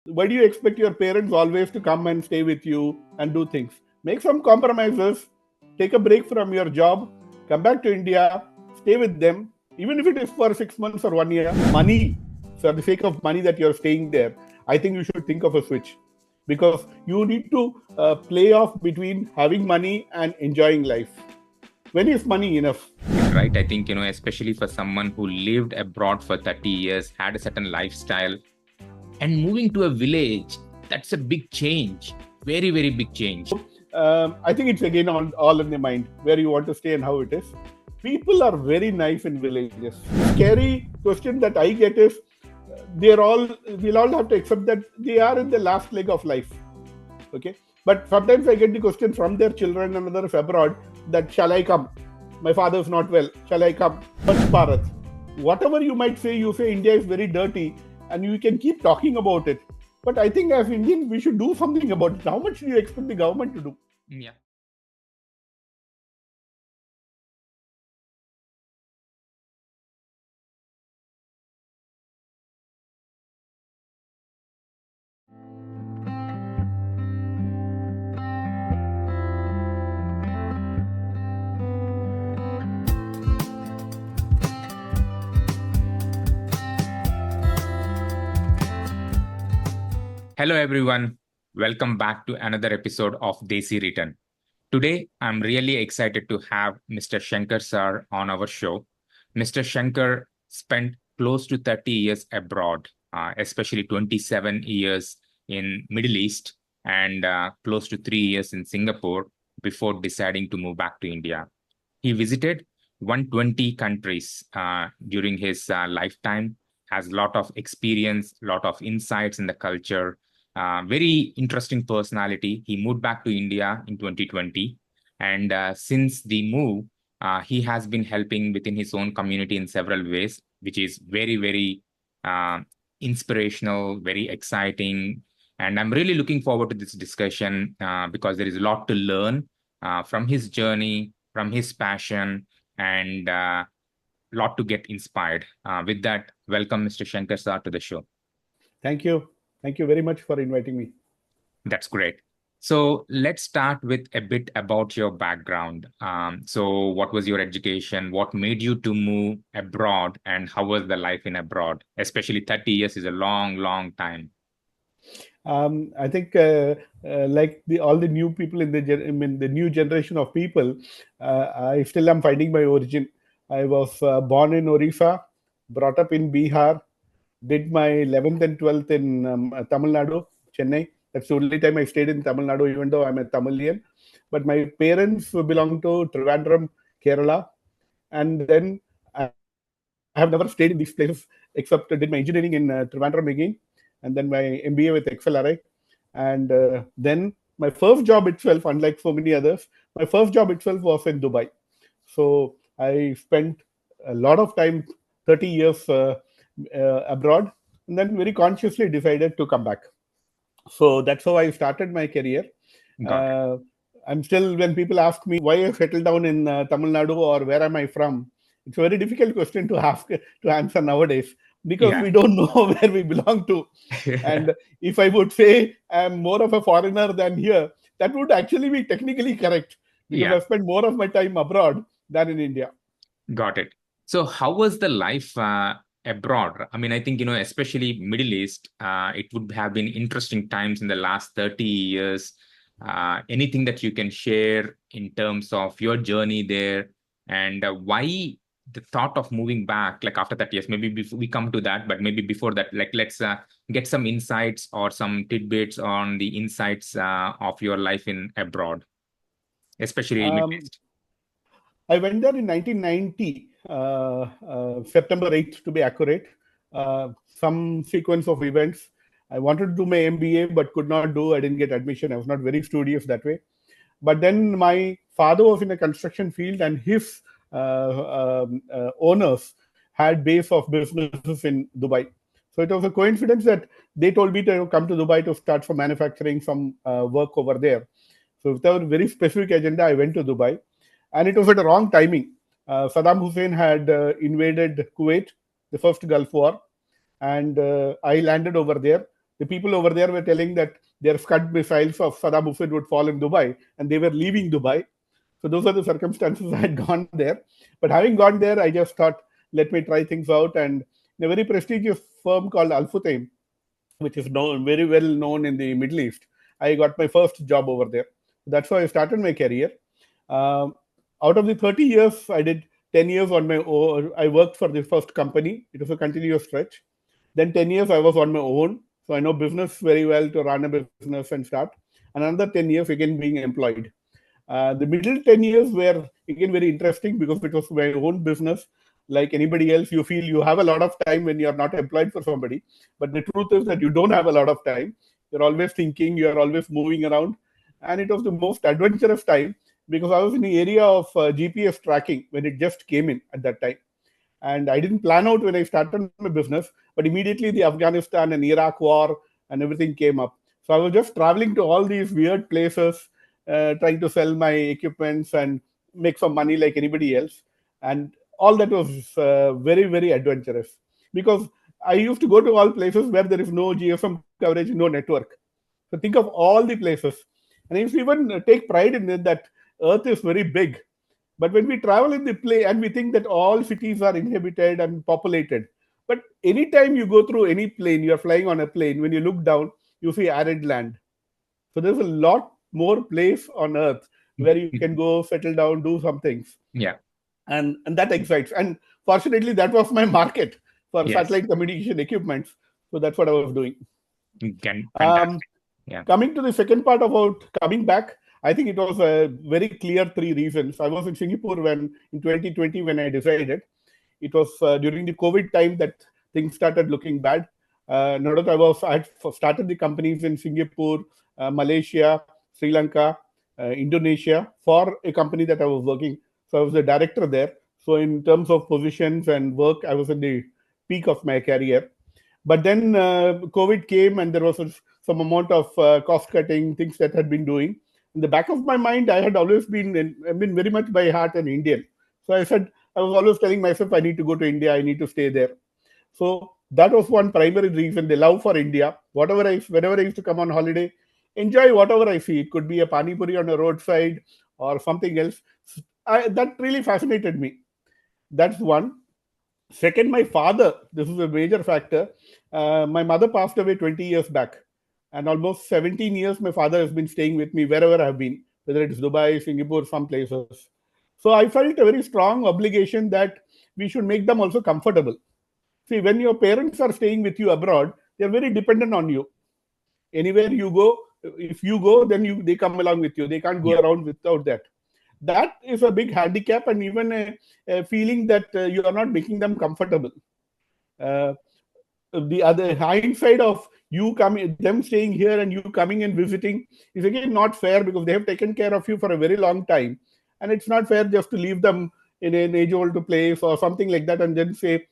Why do you expect your parents always to come and stay with you and do things? Make some compromises, take a break from your job, come back to India, stay with them, even if it is for 6 months or 1 year. Money, for the sake of money that you're staying there, I think you should think of a switch because you need to play off between having money and enjoying life. When is money enough? Right. I think, especially for someone who lived abroad for 30 years, had a certain lifestyle, and moving to a village, that's a big change. Very, very big change. I think it's again all in the mind where you want to stay and how it is. People are very nice in villages. Scary question that I get is we'll all have to accept that they are in the last leg of life. Okay. But sometimes I get the question from their children and others abroad that shall I come? My father is not well. Shall I come? But Bharat, whatever you might say, you say India is very dirty and you can keep talking about it. But I think as Indians, we should do something about it. How much do you expect the government to do? Yeah. Hello, everyone. Welcome back to another episode of Desi Return. Today, I'm really excited to have Mr. Shankar sir on our show. Mr. Shankar spent close to 30 years abroad, especially 27 years in Middle East and close to 3 years in Singapore before deciding to move back to India. He visited 120 countries during his lifetime, has a lot of experience, a lot of insights in the culture, very interesting personality. He moved back to India in 2020. And since the move, he has been helping within his own community in several ways, which is very, very inspirational, very exciting. And I'm really looking forward to this discussion because there is a lot to learn from his journey, from his passion, and a lot to get inspired. With that, welcome, Mr. Shankar sir, to the show. Thank you. Thank you very much for inviting me. That's great. So let's start with a bit about your background. So what was your education? What made you to move abroad? And how was the life in abroad? Especially 30 years is a long, long time. I think like all the new people in the new generation of people, I still am finding my origin. I was born in Orissa, brought up in Bihar, did my 11th and 12th in Tamil Nadu, Chennai. That's the only time I stayed in Tamil Nadu, even though I'm a Tamilian. But my parents belong to Trivandrum, Kerala. And then I have never stayed in these places except did my engineering in Trivandrum again, and then my MBA with XLRI. And then my first job itself, unlike so many others, my first job itself was in Dubai. So I spent a lot of time, 30 years abroad, and then very consciously decided to come back. So that's how I started my career. I'm still, when people ask me why I settled down in Tamil Nadu or where am I from, it's a very difficult question to ask to answer nowadays because we don't know where we belong to. And if I would say I'm more of a foreigner than here, that would actually be technically correct because I've spent more of my time abroad than in India. Got it. So how was the life abroad? I mean, I think, especially Middle East, it would have been interesting times in the last 30 years. Anything that you can share in terms of your journey there and why the thought of moving back, like after that, yes, maybe before we come to that, but maybe before that, like let's get some insights or some tidbits on the insights of your life in abroad, especially Middle East. I went there in 1990, September 8th to be accurate. Some sequence of events. I wanted to do my MBA but could not do. I didn't get admission. I was not very studious that way. But then my father was in a construction field and his owners had base of businesses in Dubai. So it was a coincidence that they told me to come to Dubai to start some manufacturing, some work over there. So without a very specific agenda, I went to Dubai. And it was at the wrong timing. Saddam Hussein had invaded Kuwait, the first Gulf War, and I landed over there. The people over there were telling that their Scud missiles of Saddam Hussein would fall in Dubai, and they were leaving Dubai. So those are the circumstances I had gone there. But having gone there, I just thought, let me try things out. And in a very prestigious firm called Al Futtaim, which is very well known in the Middle East, I got my first job over there. That's how I started my career. Um, Out of the 30 years, I did 10 years on my own. I worked for the first company. It was a continuous stretch. Then 10 years, I was on my own. So I know business very well to run a business and start. And another 10 years, again, being employed. The middle 10 years were again very interesting because it was my own business. Like anybody else, you feel you have a lot of time when you're not employed for somebody. But the truth is that you don't have a lot of time. You're always thinking, you're always moving around. And it was the most adventurous time because I was in the area of GPS tracking when it just came in at that time. And I didn't plan out when I started my business, but immediately the Afghanistan and Iraq war and everything came up. So I was just traveling to all these weird places, trying to sell my equipments and make some money like anybody else. And all that was very, very adventurous because I used to go to all places where there is no GSM coverage, no network. So think of all the places. And I used to even take pride in it that Earth is very big. But when we travel in the plane and we think that all cities are inhabited and populated, but anytime you go through any plane, you're flying on a plane, when you look down, you see arid land. So there's a lot more place on Earth where you can go, settle down, do some things. Yeah. And that excites. And fortunately, that was my market for Yes. satellite communication equipments. So that's what I was doing. Fantastic. Yeah. Coming to the second part about coming back, I think it was a very clear three reasons. I was in Singapore when in 2020 when I decided. It was during the COVID time that things started looking bad. Now that I had started the companies in Singapore, Malaysia, Sri Lanka, Indonesia for a company that I was working. So I was the director there. So in terms of positions and work, I was at the peak of my career. But then COVID came and there was some amount of cost cutting, things that had been doing. In the back of my mind, I had always been very much by heart an Indian. So I said, I was always telling myself, I need to go to India, I need to stay there. So that was one primary reason, the love for India. Whenever I used to come on holiday, enjoy whatever I see. It could be a pani puri on a roadside or something else. That really fascinated me. That's one. Second, my father, this is a major factor. My mother passed away 20 years back. And almost 17 years, my father has been staying with me wherever I've been, whether it's Dubai, Singapore, some places. So I felt a very strong obligation that we should make them also comfortable. See, when your parents are staying with you abroad, they're very dependent on you. Anywhere you go, if you go, then they come along with you. They can't go around without that. That is a big handicap and even a feeling that you are not making them comfortable. Uh, the other hindsight of them staying here and you coming and visiting is again not fair because they have taken care of you for a very long time, and it's not fair just to leave them in an age-old place or something like that and then say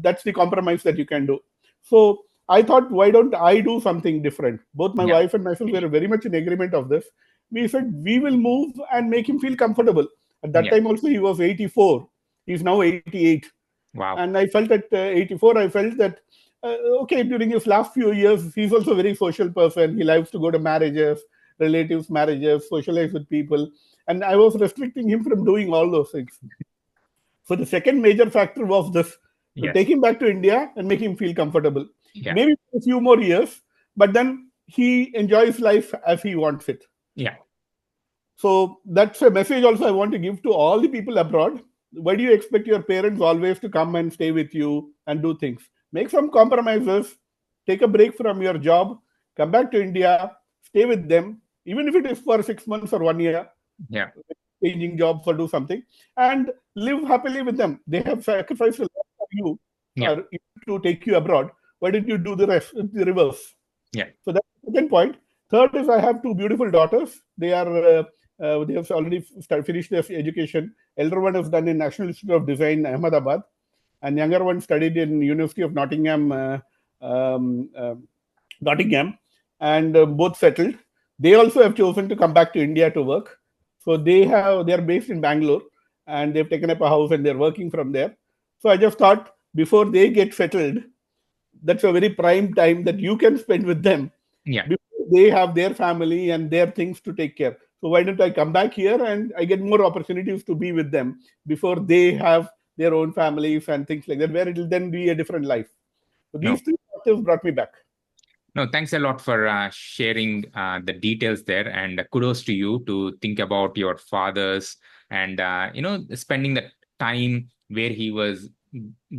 that's the compromise that you can do. So I thought, why don't I do something different? Both my wife and myself were very much in agreement of this. We said we will move and make him feel comfortable. At that time also he was 84. He's now 88. Wow. And I felt at 84, I felt that, okay, during his last few years, he's also a very social person. He likes to go to marriages, relatives' marriages, socialize with people. And I was restricting him from doing all those things. So the second major factor was this. To take him back to India and make him feel comfortable. Maybe a few more years, but then he enjoys life as he wants it. Yeah. So that's a message also I want to give to all the people abroad. Why do you expect your parents always to come and stay with you and do things? Make some compromises, take a break from your job, come back to India, stay with them, even if it is for 6 months or 1 year. Yeah. Changing jobs or do something and live happily with them. They have sacrificed a lot for you to take you abroad. Why did you do the reverse? Yeah. So that's the second point. Third is I have two beautiful daughters. They have already finished their education. Elder one is done in National Institute of Design, Ahmedabad, and younger one studied in University of Nottingham, and both settled. They also have chosen to come back to India to work. So they are based in Bangalore and they've taken up a house and they're working from there. So I just thought before they get settled, That's a very prime time that you can spend with them Yeah. before they have their family and their things to take care. So why don't I come back here and I get more opportunities to be with them before they have their own families and things like that, where it'll then be a different life. So these No. three factors brought me back. No, thanks a lot for sharing the details there, and kudos to you to think about your fathers and spending the time where he was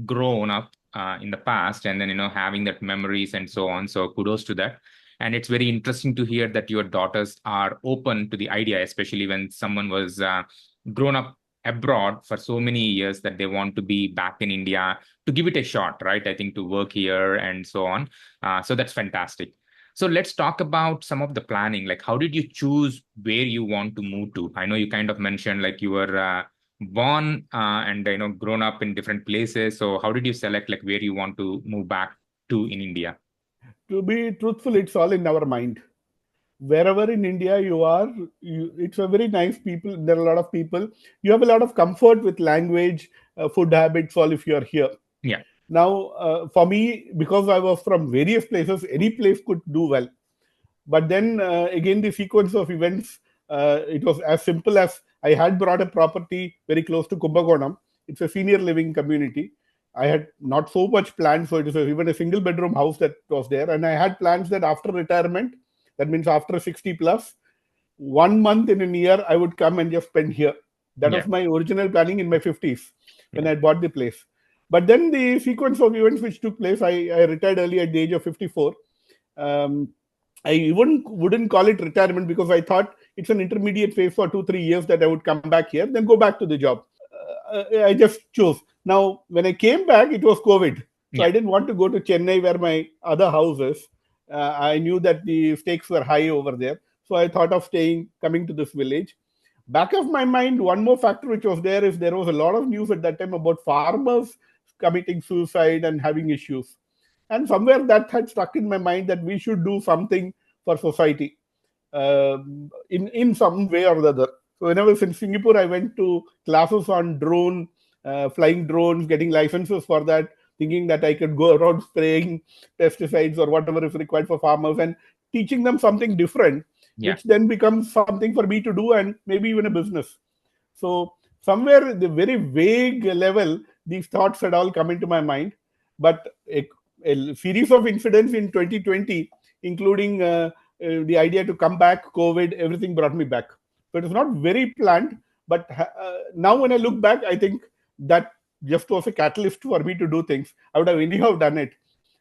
grown up in the past, and then having that memories and so on. So kudos to that. And it's very interesting to hear that your daughters are open to the idea, especially when someone was grown up abroad for so many years that they want to be back in India to give it a shot, right? I think to work here and so on. So that's fantastic. So let's talk about some of the planning. Like, how did you choose where you want to move to? I know you kind of mentioned like you were born and grown up in different places. So how did you select like where you want to move back to in India? To be truthful, it's all in our mind. Wherever in India you are, it's a very nice people. There are a lot of people. You have a lot of comfort with language, food habits, all if you are here. Yeah. Now, for me, because I was from various places, any place could do well. But then again, the sequence of events, it was as simple as I had brought a property very close to Kumbakonam. It's a senior living community. I had not so much planned, so it is even a single bedroom house that was there. And I had plans that after retirement, that means after 60 plus, 1 month in a year, I would come and just spend here. That Yeah. was my original planning in my 50s when Yeah. I bought the place. But then the sequence of events which took place, I retired early at the age of 54. Um, I even wouldn't call it retirement because I thought it's an intermediate phase for 2, 3 years that I would come back here, then go back to the job. I just chose. Now, when I came back, it was COVID. So I Yeah. didn't want to go to Chennai where my other house is. I knew that the stakes were high over there. So I thought of staying, coming to this village. Back of my mind, one more factor which was there is there was a lot of news at that time about farmers committing suicide and having issues. And somewhere that had stuck in my mind that we should do something for society in some way or the other. So when I was in Singapore, I went to classes on drone, flying drones, getting licenses for that, thinking that I could go around spraying pesticides or whatever is required for farmers and teaching them something different, Yeah. which then becomes something for me to do and maybe even a business. So somewhere at the very vague level, these thoughts had all come into my mind. But a series of incidents in 2020, including the idea to come back, COVID, everything brought me back. So it was not very planned, but now when I look back, I think that just was a catalyst for me to do things. I would have anyhow done it,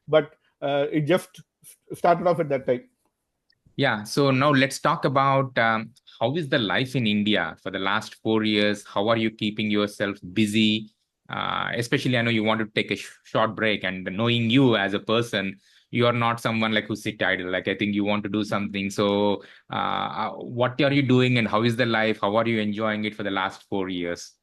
but it just started off at that time. Yeah. So now let's talk about how is the life in India for the last 4 years? How are you keeping yourself busy? Especially, I know you want to take a short break, and knowing you as a person, you are not someone like who sit idle. Like I think you want to do something. So, what are you doing, and how is the life? How are you enjoying it for the last 4 years?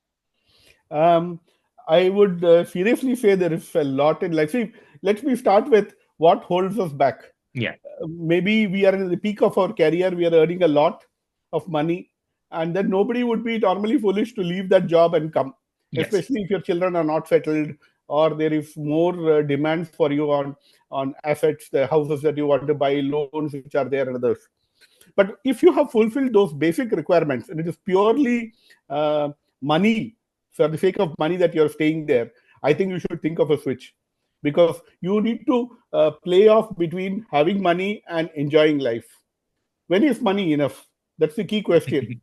Um, I would seriously say there is a lot in life. See, let me start with what holds us back. Yeah. Maybe we are in the peak of our career, we are earning a lot of money, and then nobody would be normally foolish to leave that job and come, Yes. especially if your children are not settled or there is more demands for you on assets, the houses that you want to buy, loans which are there, and others. But if you have fulfilled those basic requirements and it is purely money, for the sake of money that you're staying there, I think you should think of a switch, because you need to play off between having money and enjoying life. When is money enough? That's the key question.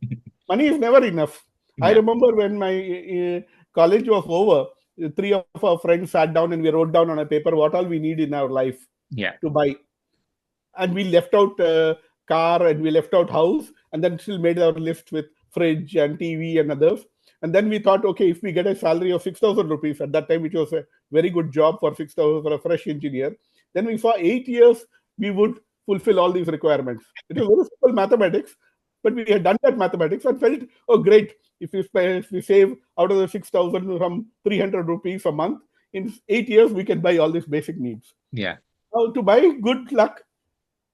Money is never enough. I Yeah. remember when my college was over, three of our friends sat down and we wrote down on a paper what all we need in our life Yeah. to buy, and we left out car and we left out house, and then still made our list with fridge and TV and others. And then we thought, okay, if we get a salary of 6,000 rupees at that time, which was a very good job for 6,000 for a fresh engineer, then we saw 8 years we would fulfill all these requirements. It was very simple mathematics, but we had done that mathematics and felt, oh, great. If we save out of the 6,000 from 300 rupees a month, in 8 years we can buy all these basic needs. Yeah. Now, to buy, good luck.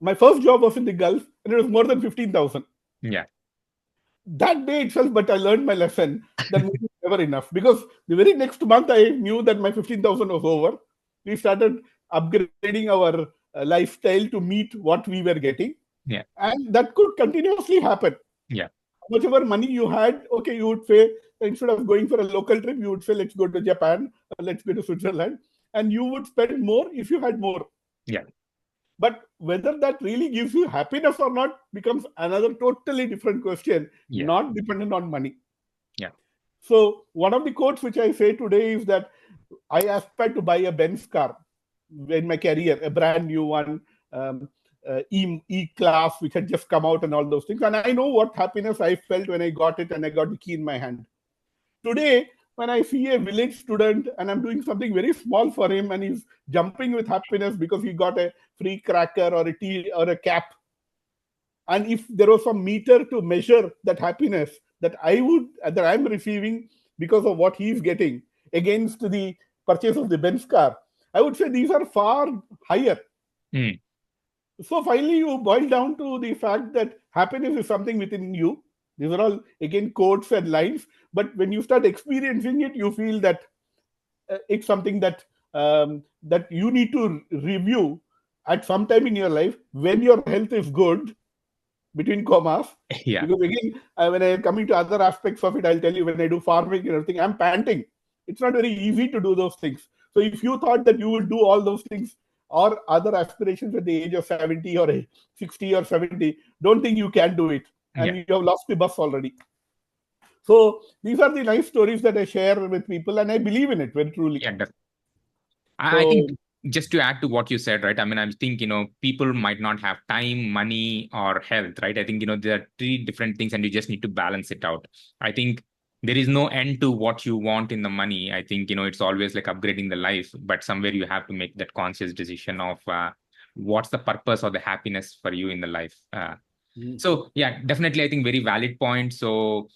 My first job was in the Gulf, and it was more than 15,000. Yeah. That day itself, but I learned my lesson that money is never enough, because the very next month I knew that my 15,000 was over. We started upgrading our lifestyle to meet what we were getting, Yeah. and that could continuously happen. Yeah. Whatever money you had, okay, you would say, instead of going for a local trip, you would say, let's go to Japan or let's go to Switzerland, and you would spend more if you had more. Yeah. But whether that really gives you happiness or not becomes another totally different question, Yeah. not dependent on money. Yeah. So one of the quotes which I say today is that I aspire to buy a Benz car in my career, a brand new one, um, class which had just come out and all those things. And I know what happiness I felt when I got it and I got the key in my hand. Today, when I see a village student and I'm doing something very small for him and he's jumping with happiness because he got a free cracker or a tea or a cap, and if there was some meter to measure that happiness that I'm receiving because of what he's getting against the purchase of the Benz car, I would say these are far higher. Mm. So finally, you boil down to the fact that happiness is something within you. These are all again quotes and lines, but when you start experiencing it, you feel that it's something that you need to review at some time in your life when your health is good, between commas. Yeah. Because again, when I coming to other aspects of it, I'll tell you, when I do farming and everything, I'm panting. It's not very easy to do those things. So if you thought that you would do all those things or other aspirations at the age of 70 or 60 or 70, don't think you can do it. And Yeah. you have lost the bus already. So these are the nice stories that I share with people, and I believe in it very truly. Yeah. I So think, just to add to what you said, right? I mean, I think, people might not have time, money, or health, right? I think, there are three different things and you just need to balance it out. I think there is no end to what you want in the money. I think, it's always like upgrading the life, but somewhere you have to make that conscious decision of what's the purpose or the happiness for you in the life. So yeah, definitely, I think very valid point. So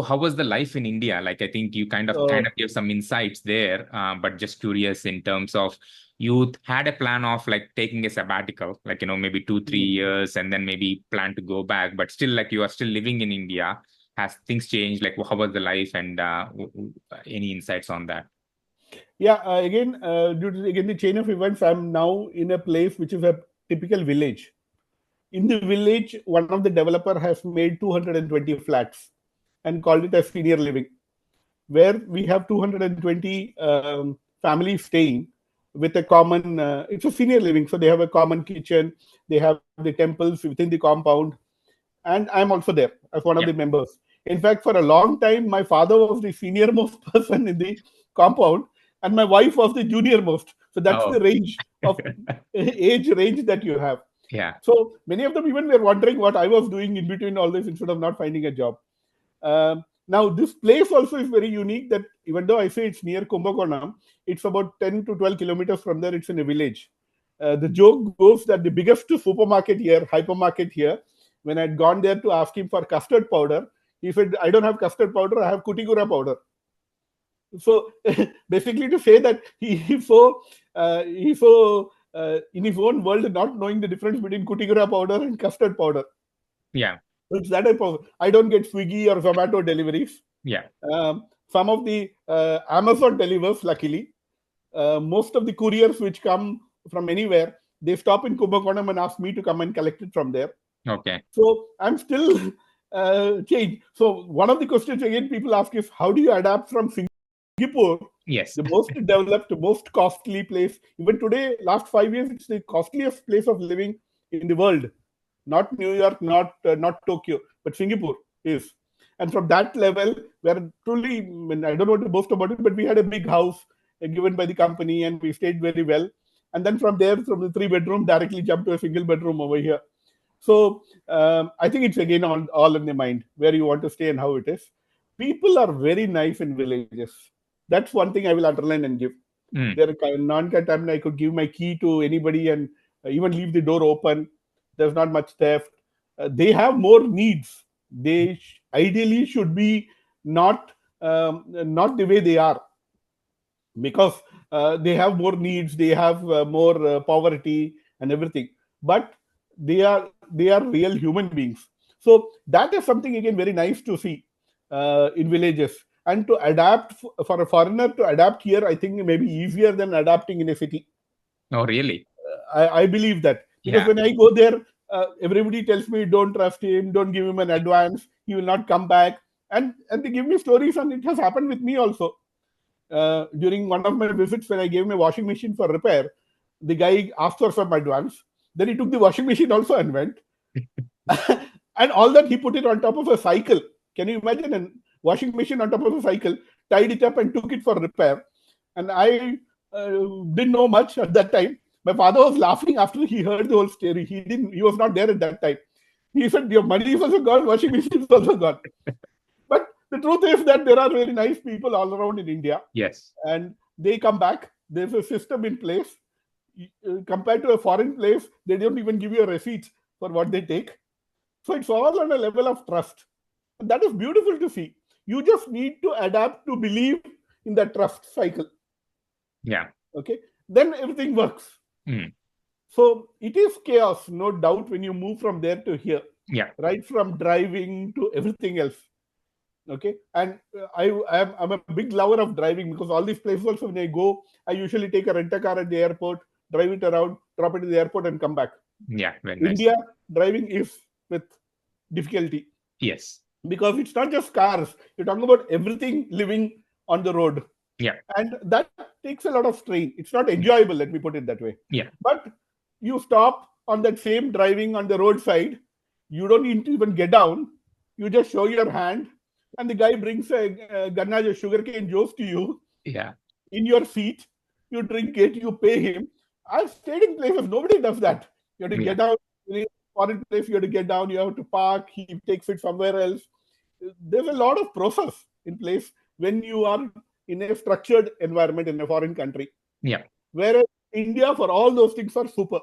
how was the life in India? Like, I think you kind of gave some insights there, but just curious in terms of you had a plan of like taking a sabbatical, like, maybe 2, 3 years, and then maybe plan to go back, but still like you are still living in India. Has things changed? Like, how was the life, and any insights on that? yeah, again, due to again the chain of events, I'm now in a place which is a typical village. In the village, one of the developer has made 220 flats and called it as senior living, where we have 220 families staying with a common. It's a senior living, so they have a common kitchen. They have the temples within the compound, and I'm also there as one of the Yeah. members. In fact, for a long time, my father was the senior most person in the compound, and my wife was the junior most. So that's Oh. the range of age range that you have. Yeah. So many of them even were wondering what I was doing in between all this instead of not finding a job. Now, this place also is very unique that even though I say it's near Kumbakonam, it's about 10 to 12 kilometers from there, it's in a village. The joke goes that the biggest supermarket here, hypermarket here, when I'd gone there to ask him for custard powder, he said, I don't have custard powder, I have kutigura powder. So basically to say that he's so in his own world not knowing the difference between kutigura powder and custard powder. Yeah. So it's that type of, I don't get Swiggy or Zomato deliveries. Yeah. Some of the Amazon delivers, luckily. Most of the couriers which come from anywhere, they stop in Kumbakonam and ask me to come and collect it from there. Okay. So I'm still changed. So one of the questions again people ask is, how do you adapt from Singapore, Yes. the most developed, most costly place? Even today, last 5 years, it's the costliest place of living in the world. Not New York, not Tokyo, but Singapore is. And from that level, where truly, I mean, I don't want to boast about it, but we had a big house given by the company, and we stayed very well. And then from there, from the 3 bedroom, directly jumped to a single bedroom over here. So I think it's again all in the mind where you want to stay and how it is. People are very nice in villages. That's one thing I will underline and give. Mm. They're non-contaminant. I could give my key to anybody and even leave the door open. There's not much theft. They have more needs. They ideally should be not not the way they are, because they have more needs. They have more poverty and everything. But they are real human beings. So that is something again very nice to see in villages. And to adapt for a foreigner to adapt here, I think maybe easier than adapting in a city. Oh, really? I believe that because Yeah. when I go there, everybody tells me don't trust him, don't give him an advance, he will not come back, and they give me stories, and it has happened with me also. During one of my visits, when I gave him a washing machine for repair, the guy asked for some advance. Then he took the washing machine also and went, and all that he put it on top of a cycle. Can you imagine a washing machine on top of a cycle? Tied it up and took it for repair. And I didn't know much at that time. My father was laughing after he heard the whole story. He didn't. He was not there at that time. He said, "Your money is also gone. Washing machine is also gone." But the truth is that there are very nice people all around in India, Yes. and they come back. There's a system in place. Compared to a foreign place, they don't even give you a receipt for what they take. So it's all on a level of trust. And that is beautiful to see. You just need to adapt to believe in that trust cycle. Yeah. Okay. Then everything works. Mm. So it is chaos, no doubt, when you move from there to here, Yeah. right from driving to everything else. Okay. And I'm a big lover of driving because all these places also, when I go, I usually take a rent a car at the airport, drive it around, drop it at the airport, and come back. Yeah. Very nice. India, driving is with difficulty Yes. because it's not just cars. You're talking about everything living on the road, Yeah. and that takes a lot of strain. It's not enjoyable, let me put it that way. Yeah. But you stop on that same driving on the roadside, you don't need to even get down. You just show your hand, and the guy brings a gannage of sugarcane juice to you Yeah. in your seat. You drink it, you pay him. I've stayed in places, nobody does that. You have to Yeah. get down. In a foreign place, you have to get down, you have to park, he takes it somewhere else. There's a lot of process in place when you are in a structured environment in a foreign country. Yeah. Whereas India, for all those things, are super.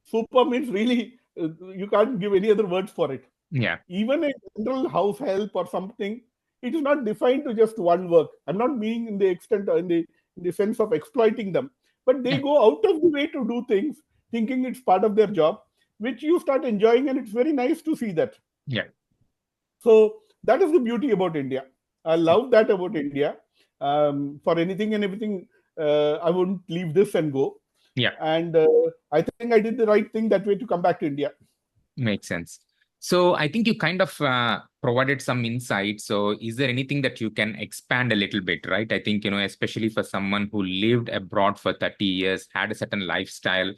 Super means really, you can't give any other words for it. Yeah. Even a general house help or something, it is not defined to just one work. I'm not meaning in the extent, in the sense of exploiting them, but they Yeah. go out of the way to do things, thinking it's part of their job, which you start enjoying, and it's very nice to see that. Yeah. So that is the beauty about India. I love that about India. For anything and everything, I wouldn't leave this and go. Yeah. And I think I did the right thing that way to come back to India. Makes sense. So I think you kind of provided some insight. So is there anything that you can expand a little bit, right? I think, especially for someone who lived abroad for 30 years, had a certain lifestyle,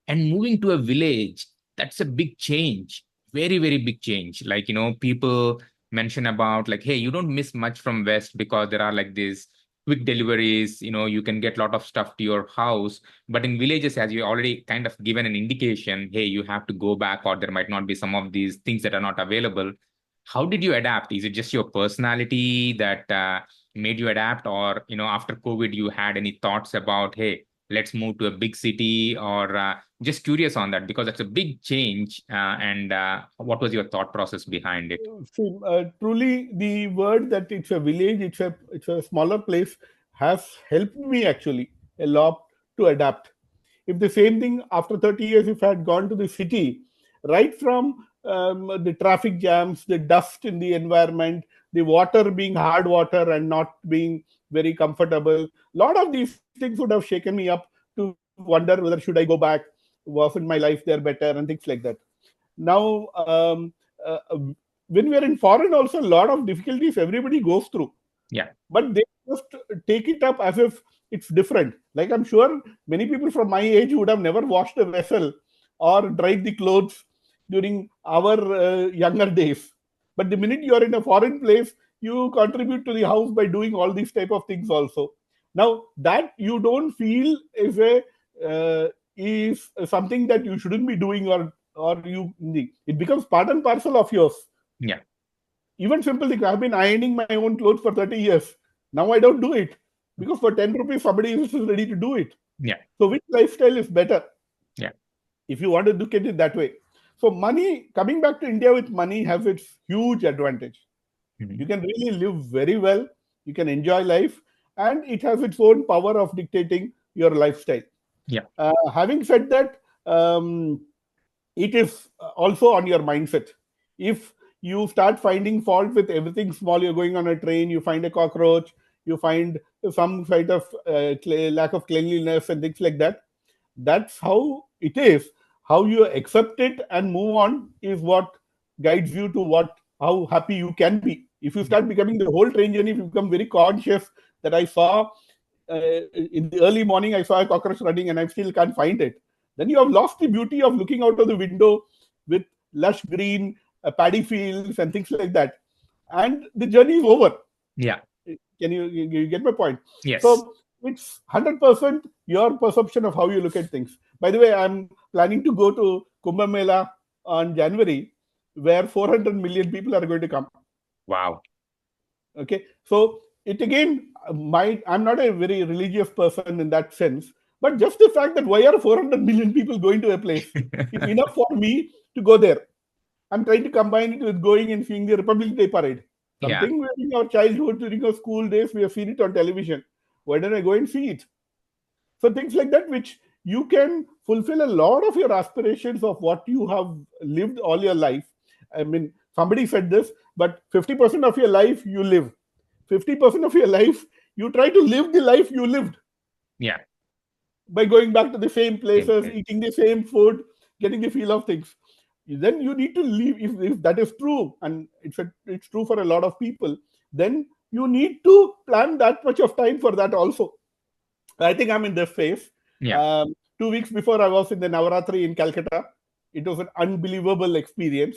and moving to a village, that's a big change. Very, very big change. Like, people mention about like, hey, you don't miss much from West because there are like these quick deliveries, you can get a lot of stuff to your house. But in villages, as you already kind of given an indication, hey, you have to go back, or there might not be some of these things that are not available. How did you adapt? Is it just your personality that made you adapt, or after COVID you had any thoughts about, hey, let's move to a big city, or just curious on that because that's a big change, and what was your thought process behind it? See, truly, the word that it's a village, it's a smaller place, has helped me actually a lot to adapt. If the same thing after 30 years, if I had gone to the city, right from the traffic jams, the dust in the environment, the water being hard water and not being very comfortable, a lot of these things would have shaken me up to wonder whether should I go back, wasn't my life there better, and things like that. Now, uh, uh, when we are in foreign, also a lot of difficulties everybody goes through, Yeah. but they just take it up as if it's different. Like I'm sure many people from my age would have never washed a vessel or dried the clothes during our younger days. But the minute you are in a foreign place, you contribute to the house by doing all these type of things also. Now that you don't feel uh, is something that you shouldn't be doing, or it becomes part and parcel of yours. Yeah. Even simple things. I've been ironing my own clothes for 30 years. Now I don't do it because for 10 rupees, somebody else is ready to do it. Yeah. So, which lifestyle is better Yeah. if you want to look at it that way? So, money, coming back to India with money has its huge advantage. Mhm. You can really live very well, you can enjoy life, and it has its own power of dictating your lifestyle. Yeah. Having said that, it is also on your mindset. If you start finding fault with everything small, you're going on a train, you find a cockroach, you find some kind of lack of cleanliness and things like that. That's how it is. How you accept it and move on is what guides you to what how happy you can be. If you Yeah. start becoming the whole train journey, if you become very conscious that I saw in the early morning, I saw a cockroach running and I still can't find it, then you have lost the beauty of looking out of the window with lush green paddy fields and things like that. And the journey is over. Yeah. You get my point? Yes. So it's 100% your perception of how you look at things. By the way, I'm planning to go to Kumbh Mela on January, where 400 million people are going to come. Wow. Okay, so it again might, I'm not a very religious person in that sense, but just the fact that why are 400 million people going to a place is enough for me to go there. I'm trying to combine it with going and seeing the Republic Day parade. Yeah. Something during our childhood, during our school days, we have seen it on television. Why don't I go and see it? So things like that, which you can fulfill a lot of your aspirations of what you have lived all your life. I mean, somebody said this, but 50% of your life you live. 50% of your life you try to live the life you lived Yeah. by going back to the same Same places, place. eating the same food, getting the feel of things. Then you need to leave. If that is true, and it's true for a lot of people, then you need to plan that much of time for that also. I think I'm in this phase. Yeah. 2 weeks before I was in the Navaratri in Calcutta. It was an unbelievable experience.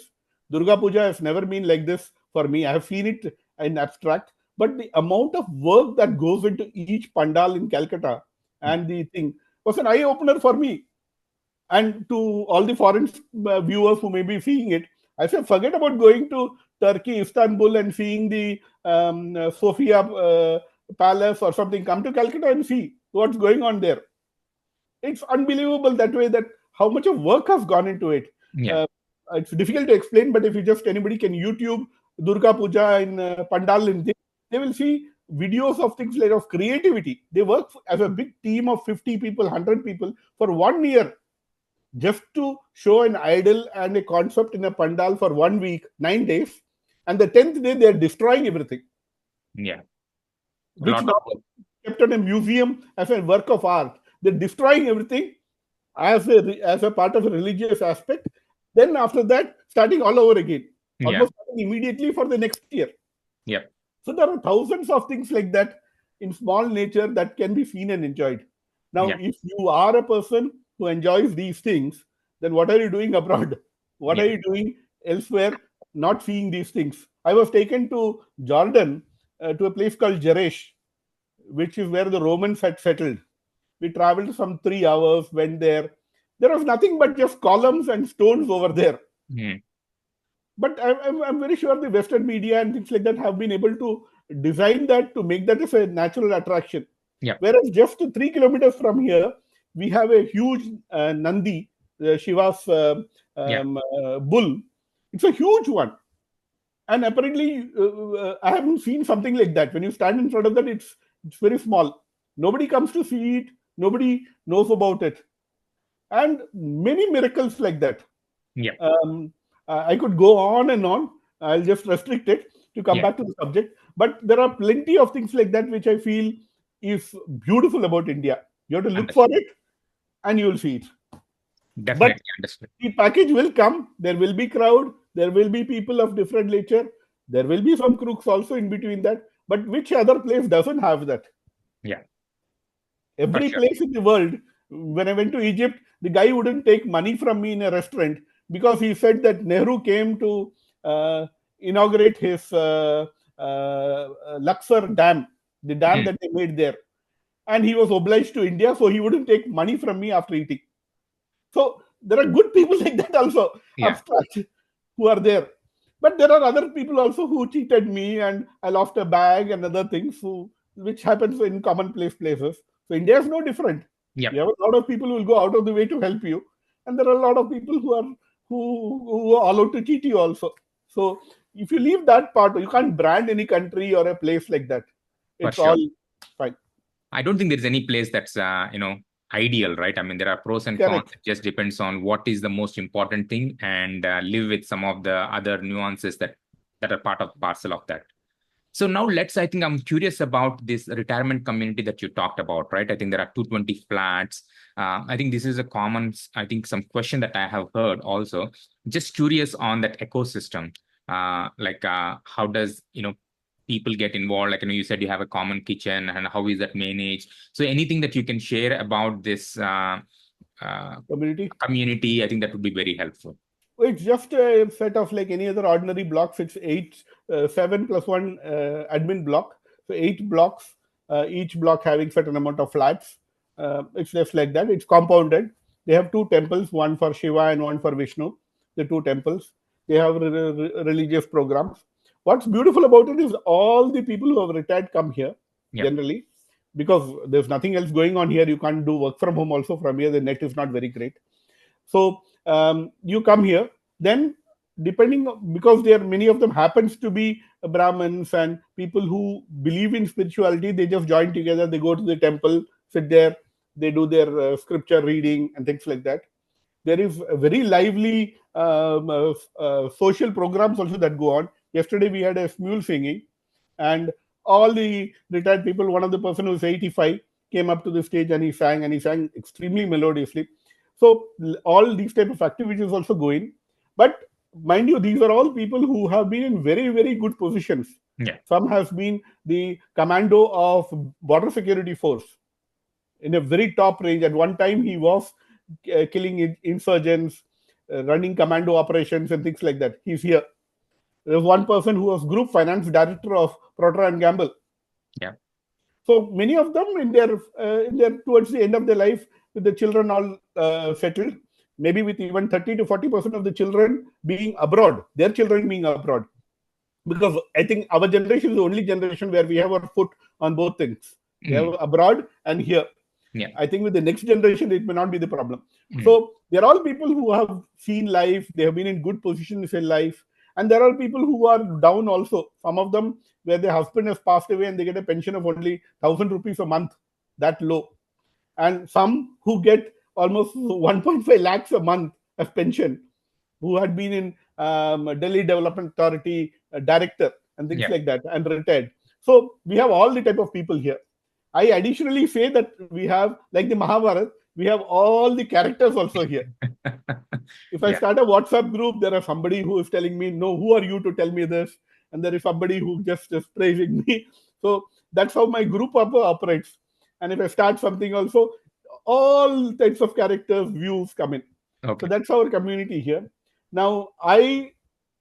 Durga Puja has never been like this for me. I have seen it in abstract, but the amount of work that goes into each pandal in Calcutta and the thing was an eye opener for me and to all the foreign viewers who may be seeing it. I say, forget about going to Turkey, Istanbul, and seeing the Sophia Palace or something. Come to Calcutta and see what's going on there. It's unbelievable that way, that how much of work has gone into it. Yeah. Uh, it's difficult to explain, but if you just anybody can YouTube Durga Puja in Pandal in this, they will see videos of things like of creativity. They work as a big team of 50 people, 100 people for 1 year just to show an idol and a concept in a pandal for 1 week, 9 days, and the 10th day they are destroying everything, Yeah. A which lot of now work. kept in a museum as a work of art. They're destroying everything as a part of a religious aspect. Then after that, starting all over again, Yeah. almost starting immediately for the next year. Yeah. So there are thousands of things like that in small nature that can be seen and enjoyed. Now, Yeah. if you are a person who enjoys these things, then what are you doing abroad? What Yeah. are you doing elsewhere not seeing these things? I was taken to Jordan to a place called Jeresh, which is where the Romans had settled. We traveled some 3 hours, went there. There was nothing but just columns and stones over there. Mm. But I'm very sure the Western media and things like that have been able to design that to make that as a natural attraction. Yeah. Whereas just 3 kilometers from here, we have a huge Nandi, Shiva's Yeah. bull. It's a huge one. And apparently, I haven't seen something like that. When you stand in front of that, it's very small. Nobody comes to see it. Nobody knows about it. And many miracles like that. Yeah. Um, I could go on and on. I'll just restrict it to come Yeah. back to the subject. But there are plenty of things like that which I feel is beautiful about India. You have to look for Understood. it and you will see it. But Definitely understood. the package will come. There will be crowd. There will be people of different nature. There will be some crooks also in between that. But which other place doesn't have that? Yeah. For Every sure. place in the world, when I went to Egypt, the guy wouldn't take money from me in a restaurant because he said that Nehru came to uh, inaugurate his Luxor Dam, the dam Mm. that they made there. And he was obliged to India, so he wouldn't take money from me after eating. So there are good people like that also, Yeah. abstract, who are there. But there are other people also who cheated me and I lost a bag and other things, which happens in commonplace places. So India is no different. Yeah. You have a lot of people who will go out of the way to help you, and there are a lot of people who are allowed to cheat you also. So if you leave that part, you can't brand any country or a place like that. For It's sure. all fine. I don't think there's any place that's ideal, right? I mean, there are pros and cons. Correct. It just depends on what is the most important thing, and live with some of the other nuances that are part of parcel of that. So now I think I'm curious about this retirement community that you talked about, right? I think there are 220 flats. I think this is a common, I think some question that I have heard also. Just curious on that ecosystem. How does, people get involved? Like, you said you have a common kitchen, and how is that managed? So anything that you can share about this Community. community, I think that would be very helpful. It's just a set of like any other ordinary blocks. It's eight, seven plus one admin block. So eight blocks, each block having certain amount of flats. It's just like that. It's compounded. They have two temples, one for Shiva and one for Vishnu. The two temples. They have religious programs. What's beautiful about it is all the people who have retired come here Yep. generally, because there's nothing else going on here. You can't do work from home also from here. The net is not very great. So you come here, then depending because there many of them happens to be Brahmins and people who believe in spirituality, they just join together, they go to the temple, sit there, they do their scripture reading and things like that. There is a very lively social programs also that go on. Yesterday we had a mule singing, and all the retired people, one of the person who's 85 came up to the stage and he sang extremely melodiously. So all these type of activities also go in. But mind you, these are all people who have been in very, very good positions. Yeah. Some has been the commando of border security force in a very top range. At one time, he was killing insurgents, running commando operations and things like that. He's here. There's one person who was group finance director of Procter and Gamble. Yeah. So many of them in their towards the end of their life, with the children all settled, maybe with even 30 to 40% of the children being abroad, their children being abroad. Because I think our generation is the only generation where we have our foot on both things. We have abroad and here. Yeah. I think with the next generation, it may not be the problem. So they're all people who have seen life, they have been in good positions in life. And there are people who are down also. Some of them where their husband has passed away and they get a pension of only 1,000 rupees a month, that low. And some who get almost 1.5 lakhs a month as pension, who had been in Delhi Development Authority director and things like that and retired. So we have all the type of people here. I additionally say that we have, like the Mahabharata, we have all the characters also here. If I start a WhatsApp group, there are somebody who is telling me, no, who are you to tell me this? And there is somebody who just is praising me. So that's how my group operates. And if I start something also, all types of characters, views come in. Okay. So that's our community here. Now, I'm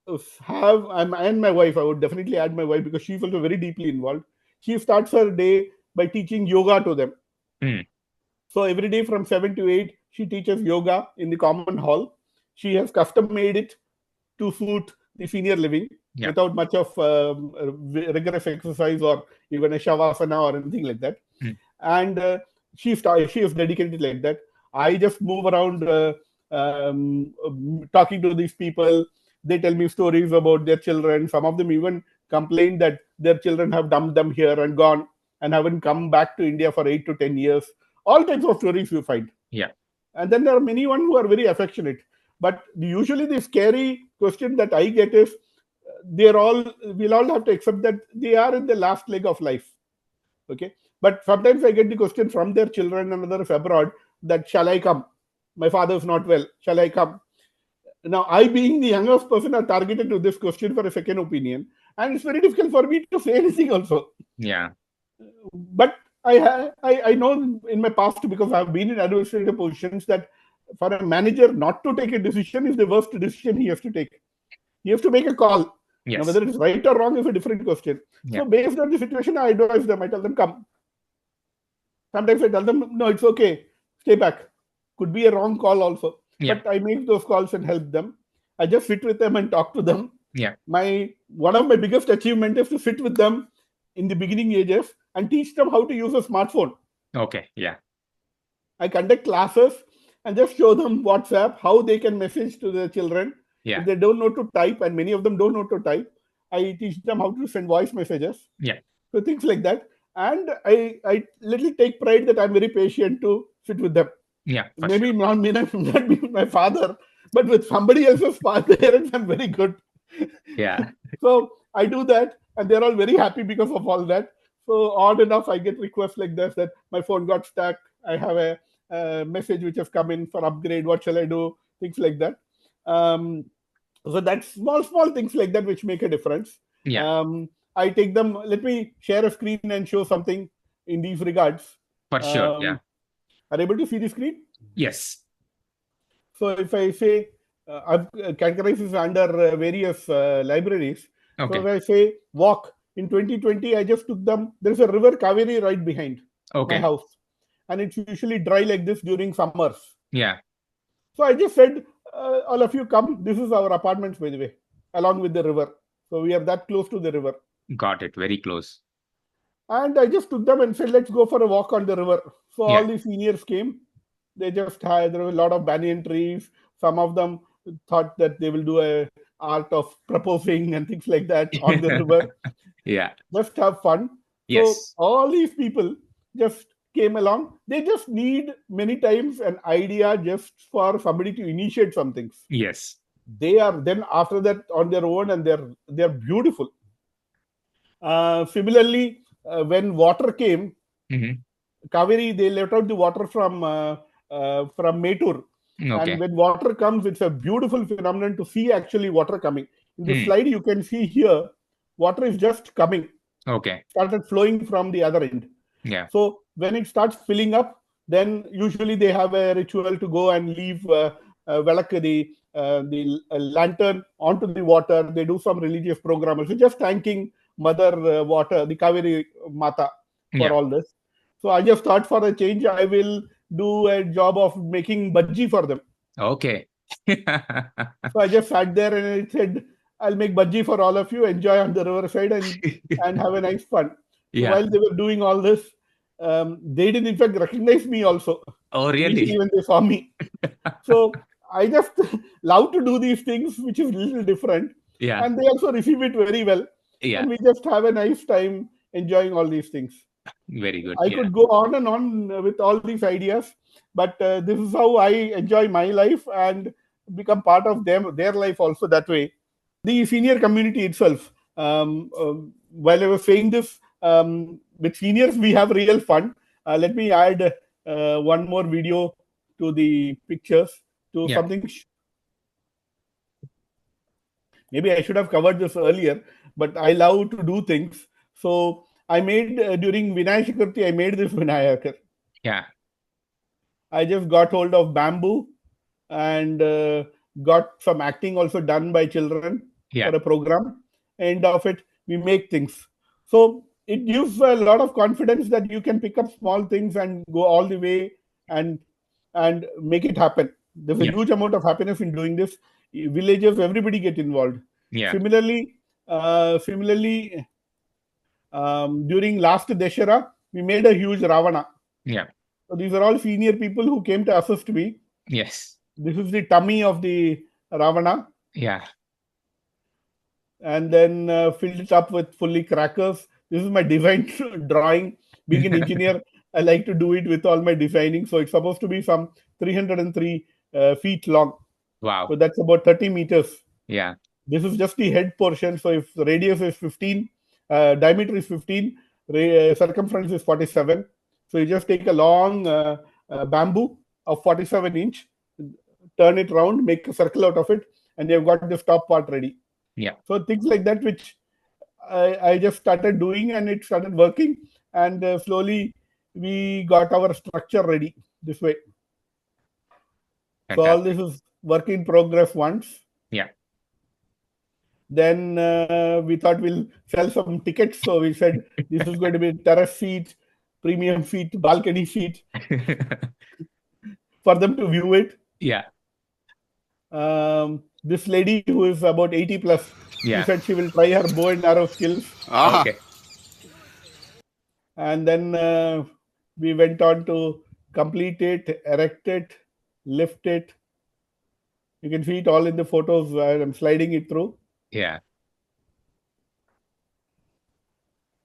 and my wife, I would definitely add my wife because she's also very deeply involved. She starts her day by teaching yoga to them. So every day from 7 to 8, she teaches yoga in the common hall. She has custom made it to suit the senior living without much of rigorous exercise or even a shavasana or anything like that. And she is dedicated like that. I just move around talking to these people. They tell me stories about their children. Some of them even complain that their children have dumped them here and gone and haven't come back to India for 8 to 10 years. All types of stories you find. Yeah. And then there are many one who are very affectionate. But usually the scary question that I get is, we'll all have to accept that they are in the last leg of life. Okay. But sometimes I get the question from their children and others abroad that, shall I come? My father's not well. Shall I come? Now, I, being the youngest person, are targeted to this question for a second opinion. And it's very difficult for me to say anything also. Yeah. But I know in my past, because I've been in administrative positions, that for a manager not to take a decision is the worst decision he has to take. He has to make a call. Yes. Now, whether it's right or wrong is a different question. So based on the situation, I advise them. I tell them, come. Sometimes I tell them, no, it's okay. Stay back. Could be a wrong call also. But I make those calls and help them. I just sit with them and talk to them. One of my biggest achievements is to sit with them in the beginning ages and teach them how to use a smartphone. Okay. Yeah. I conduct classes and just show them WhatsApp, how they can message to their children. Yeah. If they don't know to type, and many of them don't know to type, I teach them how to send voice messages. Yeah. So things like that. And I little take pride that I'm very patient to sit with them. Yeah. Maybe not be my father, but with somebody else's parents, I'm very good. Yeah. So I do that, and they're all very happy because of all that. So odd enough, I get requests like this that my phone got stuck. I have a message which has come in for upgrade. What shall I do? Things like that. Um, so that's small things like that which make a difference. Yeah, I take them. Let me share a screen and show something in these regards. for sure. Um, Yeah. are able to see the screen? Yes. So if I say I've categorized this under various libraries. So if Okay. I say walk in 2020, I just took them. There's a river Kaveri right behind my Okay. house, and it's usually dry like this during summers. Yeah. So I just said, all of you come. This is our apartments, by the way, along with the river. So we are that close to the river. Got it. Very close. And I just took them and said, let's go for a walk on the river. So all Yeah. the seniors came. They just had, there were a lot of banyan trees. Some of them thought that they will do a art of proposing and things like that on the river. Yeah. Just have fun. So Yes. all these people just came along. They just need many times an idea just for somebody to initiate some things. Yes. They are then after that on their own, and they're beautiful. Similarly, when water came, Hmm. Kaveri, they let out the water from Metur. And Okay. when water comes, it's a beautiful phenomenon to see actually water coming. In the Mm. slide, you can see here, water is just coming, Okay. started flowing from the other end. Yeah. So when it starts filling up, then usually they have a ritual to go and leave velak, the lantern onto the water. They do some religious program. So just thanking Mother Water, the Kaveri Mata, for Yeah. all this. So I just thought for a change, I will do a job of making bhaji for them. Okay. So I just sat there and I said, I'll make bhaji for all of you, enjoy on the riverside and have a nice fun. So Yeah. while they were doing all this, they didn't in fact recognize me also, Oh, initially really? when they saw me. So I just love to do these things, which is a little different. Yeah. And they also receive it very well. Yeah. And we just have a nice time enjoying all these things. Very good. I Yeah. could go on and on with all these ideas, but this is how I enjoy my life and become part of their life also that way. The senior community itself. While I was saying this, with seniors we have real fun. Let me add one more video to the pictures to Yeah. something. Maybe I should have covered this earlier, but I love to do things. So I made during Vinayak Chaturthi, I made this Vinayak. Yeah. I just got hold of bamboo and got some acting also done by children for Yeah. a program. End of it, we make things. So it gives a lot of confidence that you can pick up small things and go all the way and and make it happen. There's a Yeah. huge amount of happiness in doing this. Villages, everybody get involved. Yeah. Similarly, similarly, during last Deshara, we made a huge Ravana. Yeah. So these are all senior people who came to assist me. Yes. This is the tummy of the Ravana, Yeah. and then filled it up with fully crackers. This is my design drawing. Being an engineer, I like to do it with all my designing. So it's supposed to be some 303 feet long. So Wow. that's about 30 meters. Yeah. This is just the head portion. So if the radius is 15, diameter is 15, circumference is 47. So you just take a long bamboo of 47-inch, turn it round, make a circle out of it, and you've got this top part ready. Yeah. So things like that, which I just started doing, and it started working, and slowly we got our structure ready this way. So all Fantastic. this is work in progress once. Yeah. Then we thought we'll sell some tickets. So we said this is going to be terrace seat, premium seat, balcony seat for them to view it. Yeah. This lady who is about 80 plus, she Yeah. said she will try her bow and arrow skills. Aha. Okay. And then we went on to complete it, erect it, lift it. You can see it all in the photos where I'm sliding it through. Yeah.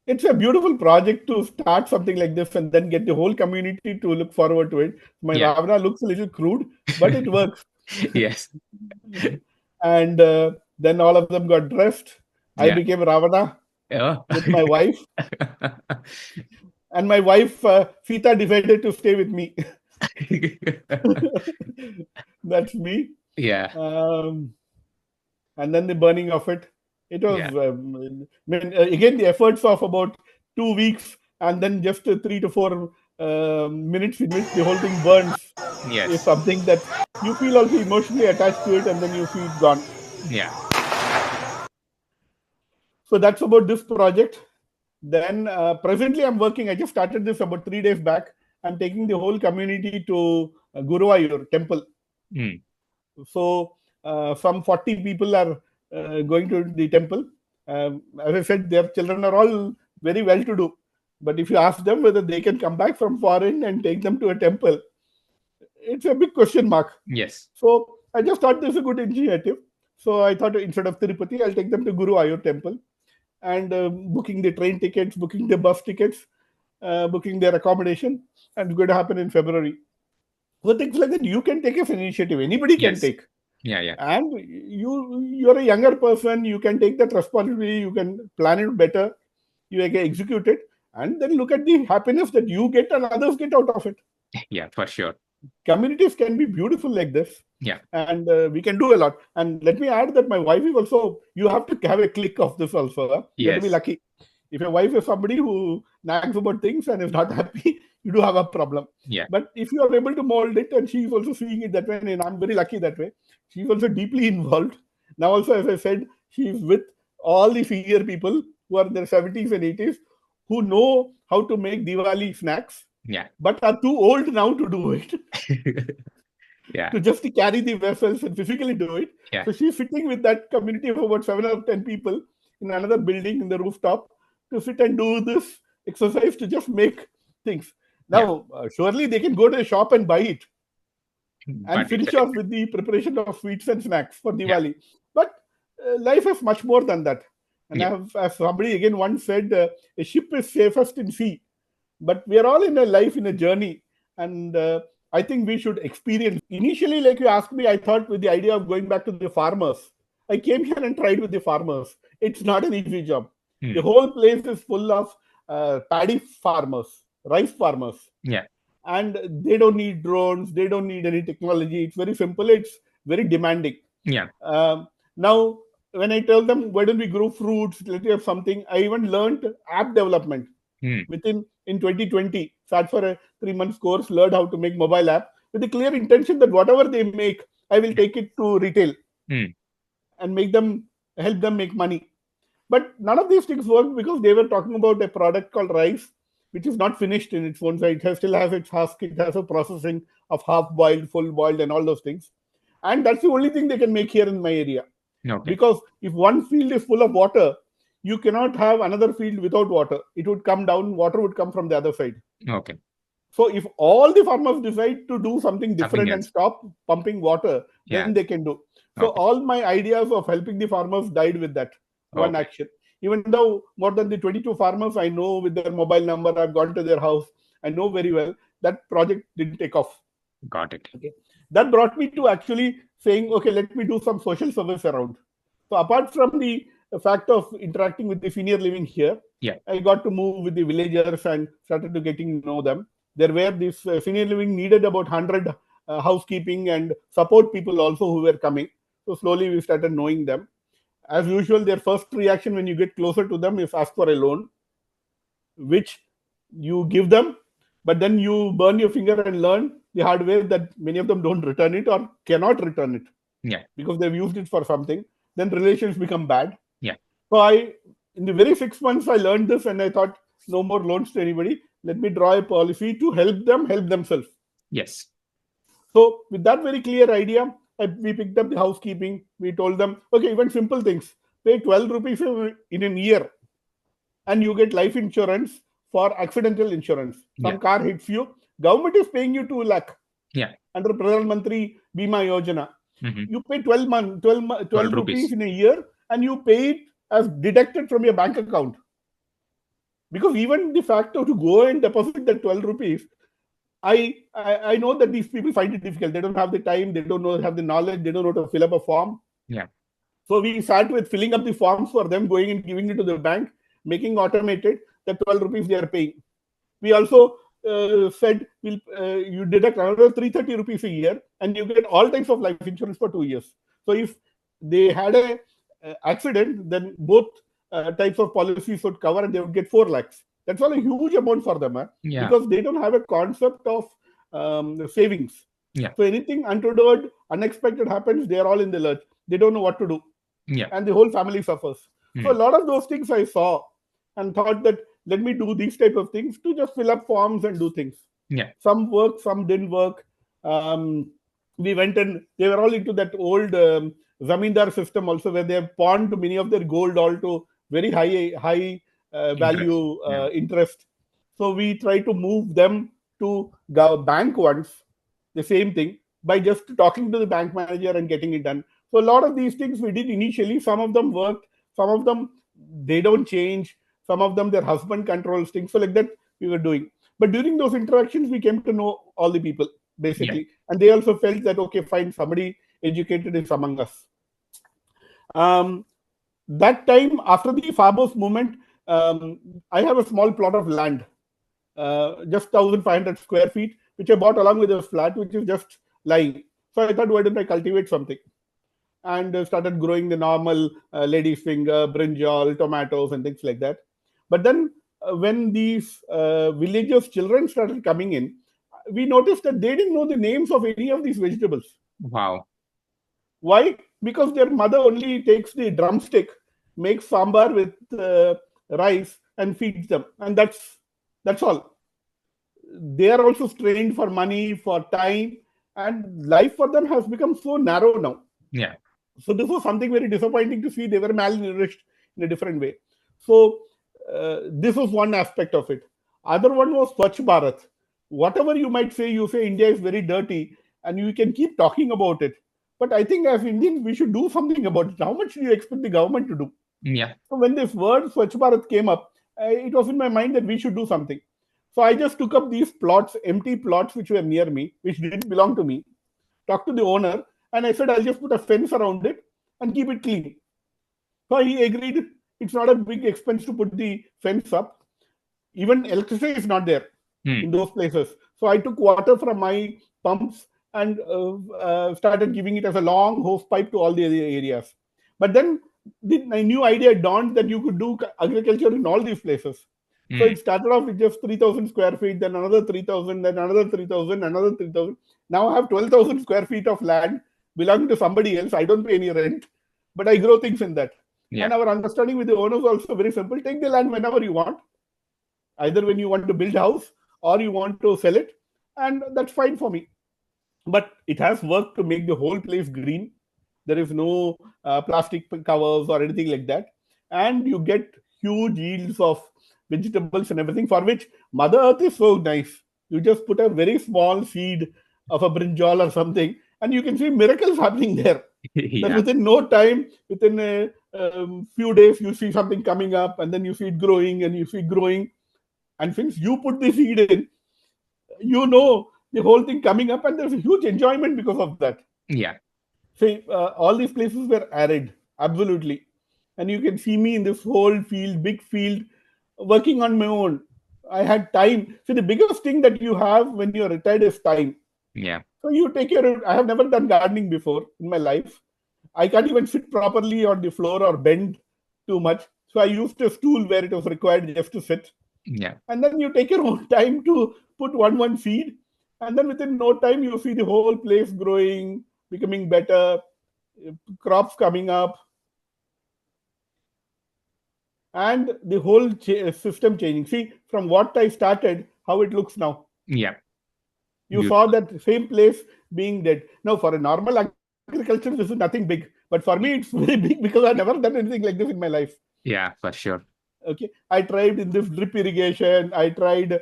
It's a beautiful project to start something like this and then get the whole community to look forward to it. My Yeah. Ravana looks a little crude, but it works. Yes. And then all of them got dressed. I Yeah. became Ravana Oh. with my wife, and my wife Sita decided to stay with me. That's me. Yeah. Um, and then the burning of it. It was, Yeah. again, the efforts of about 2 weeks, and then just 3 to 4 minutes in which the whole thing burns is Yes. something that you feel also emotionally attached to it, and then you see it gone. Yeah. So that's about this project. Then presently I'm working. I just started this about 3 days back. I'm taking the whole community to Guruvayur temple. Mm. So some 40 people are going to the temple. As I said, their children are all very well to do. But if you ask them whether they can come back from foreign and take them to a temple, it's a big question mark. Yes. So I just thought this is a good initiative. So I thought instead of Tirupati, I'll take them to Guru Ayur temple, and booking the train tickets, booking the bus tickets, booking their accommodation, and it's going to happen in February. So things like that you can take as an initiative. Anybody can Yes. take, Yeah. Yeah. and you're a younger person. You can take that responsibility. You can plan it better. You can execute it, and then look at the happiness that you get and others get out of it. Yeah. For sure. Communities can be beautiful like this, Yeah. and we can do a lot. And let me add that my wife is also, you have to have a click of this also. You have to be Yes. lucky. If your wife is somebody who nags about things and is not happy, you do have a problem. Yeah. But if you are able to mold it, and she is also seeing it that way, and I'm very lucky that way, she's also deeply involved. Now also, as I said, she is with all the senior people who are in their 70s and 80s, who know how to make Diwali snacks, Yeah. but are too old now to do it, Yeah. to just carry the vessels and physically do it. Yeah. So she's sitting with that community of about 7 or 10 people in another building in the rooftop to sit and do this exercise to just make things. Yeah. Now, surely they can go to a shop and buy it and But it's a finish off different. with the preparation of sweets and snacks for Yeah. Diwali. But life is much more than that. And Yeah. as somebody again once said, a ship is safest in sea, but we are all in a life, in a journey, and I think we should experience. Initially, like you asked me, I thought with the idea of going back to the farmers. I came here and tried with the farmers. It's not an easy job. The Mm. whole place is full of paddy farmers, rice farmers, Yeah. and they don't need drones, they don't need any technology. It's very simple, it's very demanding. Yeah. Now, when I tell them, why don't we grow fruits, let's have something, I even learned app development Mm. within in 2020. Sat for a 3 months course, learned how to make mobile app with the clear intention that whatever they make, I will take it to retail Mm. and make them, help them make money. But none of these things worked because they were talking about a product called rice, which is not finished in its own side. It still has its husk, it has a processing of half boiled, full boiled, and all those things. And that's the only thing they can make here in my area. Okay. Because if one field is full of water, you cannot have another field without water. It would come down, water would come from the other side. Okay. So if all the farmers decide to do something Something different and else. stop pumping water, Yeah. then they can do. So Okay. all my ideas of helping the farmers died with that one Okay. action. Even though more than the 22 farmers I know with their mobile number, I've gone to their house, I know very well, that project didn't take off. Got it. Okay. That brought me to actually saying, okay, let me do some social service around. So apart from the fact of interacting with the senior living here, Yeah. I got to move with the villagers and started to getting to know them. There were this senior living needed about 100 housekeeping and support people also who were coming. So slowly we started knowing them. As usual, their first reaction when you get closer to them is ask for a loan, which you give them, but then you burn your finger and learn the hard way that many of them don't return it or cannot return it Yeah. because they've used it for something. Then relations become bad. Yeah. So in the very 6 months, I learned this and I thought, no more loans to anybody. Let me draw a policy to help them help themselves. Yes. So with that very clear idea, we picked up the housekeeping. We told them, okay, even simple things. Pay 12 rupees in a year and you get life insurance for accidental insurance. Yeah. Some car hits you, government is paying you 2 lakh Yeah. under Pradhan Mantri Bima Yojana. Mm-hmm. You pay 12 rupees rupees. in a year and you pay it as deducted from your bank account. Because even the fact of to go and deposit that 12 rupees, I know that these people find it difficult. They don't have the time, they don't know have the knowledge, they don't know how to fill up a form. Yeah. So we start with filling up the forms for them, going and giving it to the bank, making automated the 12 rupees they are paying. We also said you deduct another 330 rupees a year and you get all types of life insurance for 2 years. So if they had a accident, then both types of policies would cover and they would get 4 lakhs. That's all a huge amount for them, Yeah. because they don't have a concept of savings. Yeah. So anything untoward, unexpected happens, they are all in the lurch. They don't know what to do, Yeah. and the whole family suffers. So a Mm. lot of those things I saw and thought that let me do these type of things to just fill up forms and do things. Yeah. Some worked, some didn't work. Um, we went and they were all into that old zamindar system also, where they have pawned many of their gold all to very high Interest. value Yeah. interest. So we try to move them to bank ones, the same thing, by just talking to the bank manager and getting it done. So a lot of these things we did initially. Some of them worked, some of them they don't change, some of them their husband controls things. So like that we were doing. But during those interactions, we came to know all the people Yeah. basically, and they also felt that okay, fine, somebody educated is among us. Um, that time after the Fabos movement, I have a small plot of land, just 1,500 square feet, which I bought along with a flat, which is just lying. So I thought, why don't I cultivate something? And started growing the normal lady's finger, brinjal, tomatoes, and things like that. But then when these villagers' children started coming in, we noticed that they didn't know the names of any of these vegetables. Wow. Why? Because their mother only takes the drumstick, makes sambar with rice, and feeds them, and that's all. They are also strained for money, for time, and life for them has become so narrow now. Yeah. So this was something very disappointing to see. They were malnourished in a different way. So this was one aspect of it. Other one was Swachh Bharat. Whatever you say India is very dirty, and you can keep talking about it. But I think as Indians, we should do something about it. How much do you expect the government to do? Yeah. So when this word Swachh Bharat came up, it was in my mind that we should do something. So I just took up these plots, empty plots which were near me, which didn't belong to me, talked to the owner, and I said, I'll just put a fence around it and keep it clean. So he agreed. It's not a big expense to put the fence up. Even electricity is not there Mm. in those places. So I took water from my pumps and started giving it as a long hose pipe to all the other areas. But then the new idea dawned that you could do agriculture in all these places. So Mm. it started off with just 3,000 square feet, then another 3,000, then another 3,000, another 3,000. Now I have 12,000 square feet of land belonging to somebody else. I don't pay any rent, but I grow things in that. Yeah. And our understanding with the owners also very simple. Take the land whenever you want, either when you want to build a house or you want to sell it, and that's fine for me. But it has worked to make the whole place green. There is no plastic covers or anything like that, and you get huge yields of vegetables and everything, for which Mother Earth is so nice. You just put a very small seed of a brinjal or something, and you can see miracles happening there. That Yeah. within no time, within a few days, you see something coming up, and then you see it growing, and you see it growing. And since you put the seed in, you know the whole thing coming up, and there's a huge enjoyment because of that. Yeah. See, all these places were arid, absolutely. And you can see me in this whole field, big field, working on my own. I had time. See, the biggest thing that you have when you're retired is time. Yeah. So you take your. I have never done gardening before in my life. I can't even sit properly on the floor or bend too much. So I used a stool where it was required just to sit. Yeah. And then you take your own time to put one seed, and then within no time you see the whole place growing, becoming better, crops coming up, and the whole system changing. See, from what I started, how it looks now. Yeah. You saw Beautiful. that same place being dead. Now, for a normal agriculture, this is nothing big. But for me, it's very big because I've never done anything like this in my life. Yeah, for sure. Okay, I tried in this drip irrigation, I tried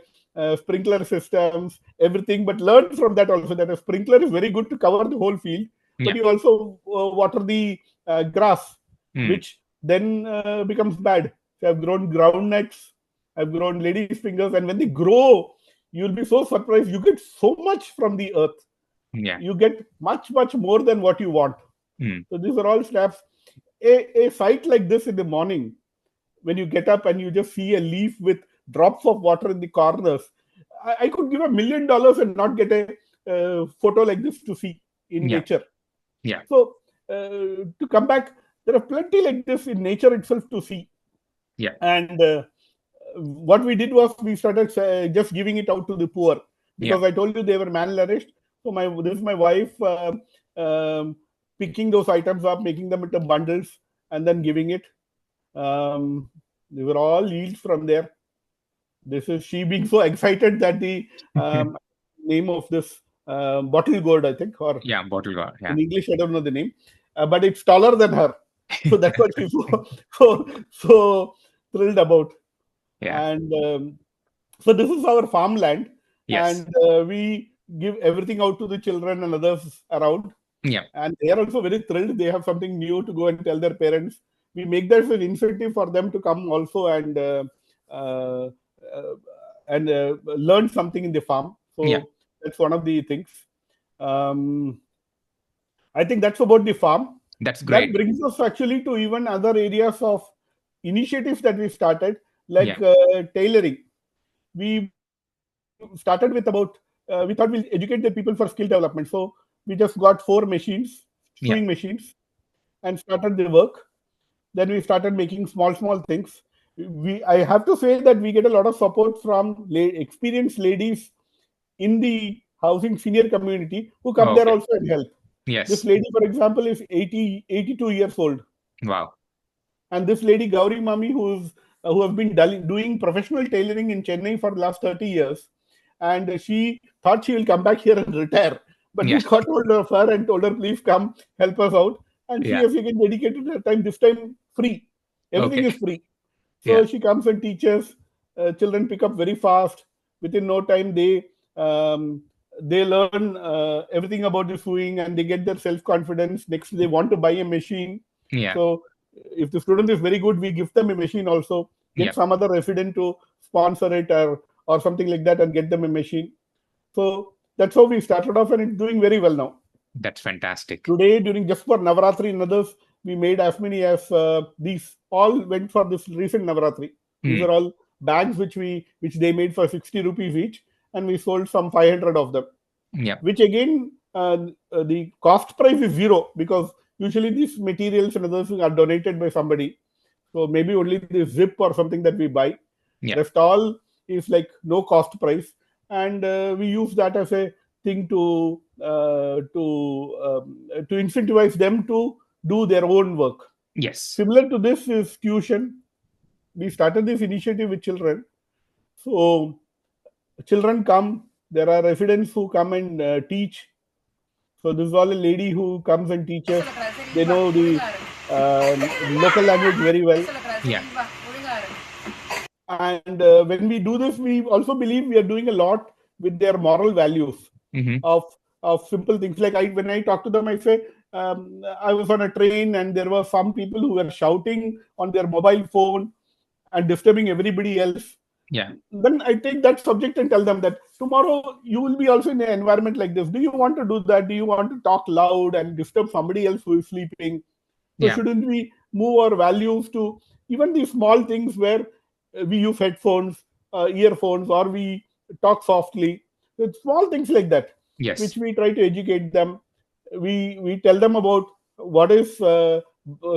sprinkler systems, everything, but learned from that also that a sprinkler is very good to cover the whole field, but Yeah. you also water the grass, Mm. which then becomes bad. So I've grown ground nuts, I've grown ladies fingers, and when they grow, you'll be so surprised. You get so much from the earth. Yeah. You get much more than what you want. Mm. So these are all steps. A sight like this in the morning, when you get up and you just see a leaf with drops of water in the corners, I could give $1 million and not get a photo like this to see in Yeah. nature. Yeah. So to come back, there are plenty like this in nature itself to see. Yeah. And what we did was we started just giving it out to the poor, Yeah. because I told you they were malnourished. So this is my wife um, picking those items up, making them into bundles, and then giving it. Um, they were all yields from there. This is she being so excited that the name of this bottle gourd, I think, or Yeah. Bottle guard. Yeah. in English, I don't know the name, but it's taller than her. So that's what she's so thrilled about. Yeah. And so this is our farmland, Yes. and we give everything out to the children and others around, Yeah. and they are also very thrilled. They have something new to go and tell their parents. We make that as an incentive for them to come also uh, uh, and learn something in the farm. Yeah. So that's one of the things. Um, I think that's about the farm. That's That great. brings us actually to even other areas of initiatives that we started, Yeah. like tailoring. We started with about, we thought we'll educate the people for skill development. So we just got 4 machines, sewing Yeah. machines, and started the work. Then we started making small things. I have to say that we get a lot of support from experienced ladies in the housing senior community who come Oh, there okay. also and help. This Yes. lady, for example, is 82 years old. Wow. And this lady, Gauri Mami, who have been doing professional tailoring in Chennai for the last 30 years, and she thought she will come back here and retire. But Yeah. we got hold of her and told her, please come help us out. And she Yeah. has again dedicated her time, this time free. Everything Okay. is free. Yeah. So she comes and teaches. Children pick up very fast. Within no time, um, they learn everything about the sewing, and they get their self confidence. Next, they want to buy a machine. Yeah. So if the student is very good, we give them a machine also. Get Yeah. some other resident to sponsor it, or something like that, and get them a machine. So that's how we started off, and it's doing very well now. That's fantastic. Today, during just for Navaratri and others, we made as many as these. All went for this recent Navaratri. These Hmm. are all bags which they made for 60 rupees each, and we sold some 500 of them. Yeah. Which again, the cost price is zero, because usually these materials and others are donated by somebody. So maybe only the zip or something that we buy. Yeah. Rest all is like no cost price, and we use that as a thing to incentivize them to do their own work. Yes. Similar to this is tuition. We started this initiative with children. So children come. There are residents who come and teach. So this is all a lady who comes and teaches. They know the local language very well. Yeah. And when we do this, we also believe we are doing a lot with their moral values Hmm. of of simple things. Like when I talk to them, I say, I was on a train and there were some people who were shouting on their mobile phone and disturbing everybody else. Yeah. Then I take that subject and tell them that tomorrow you will be also in an environment like this. Do you want to do that? Do you want to talk loud and disturb somebody else who is sleeping? So Yeah. shouldn't we move our values to even these small things where we use headphones, earphones, or we talk softly? It's small things like that, which Yes. we try to educate them. We tell them about what is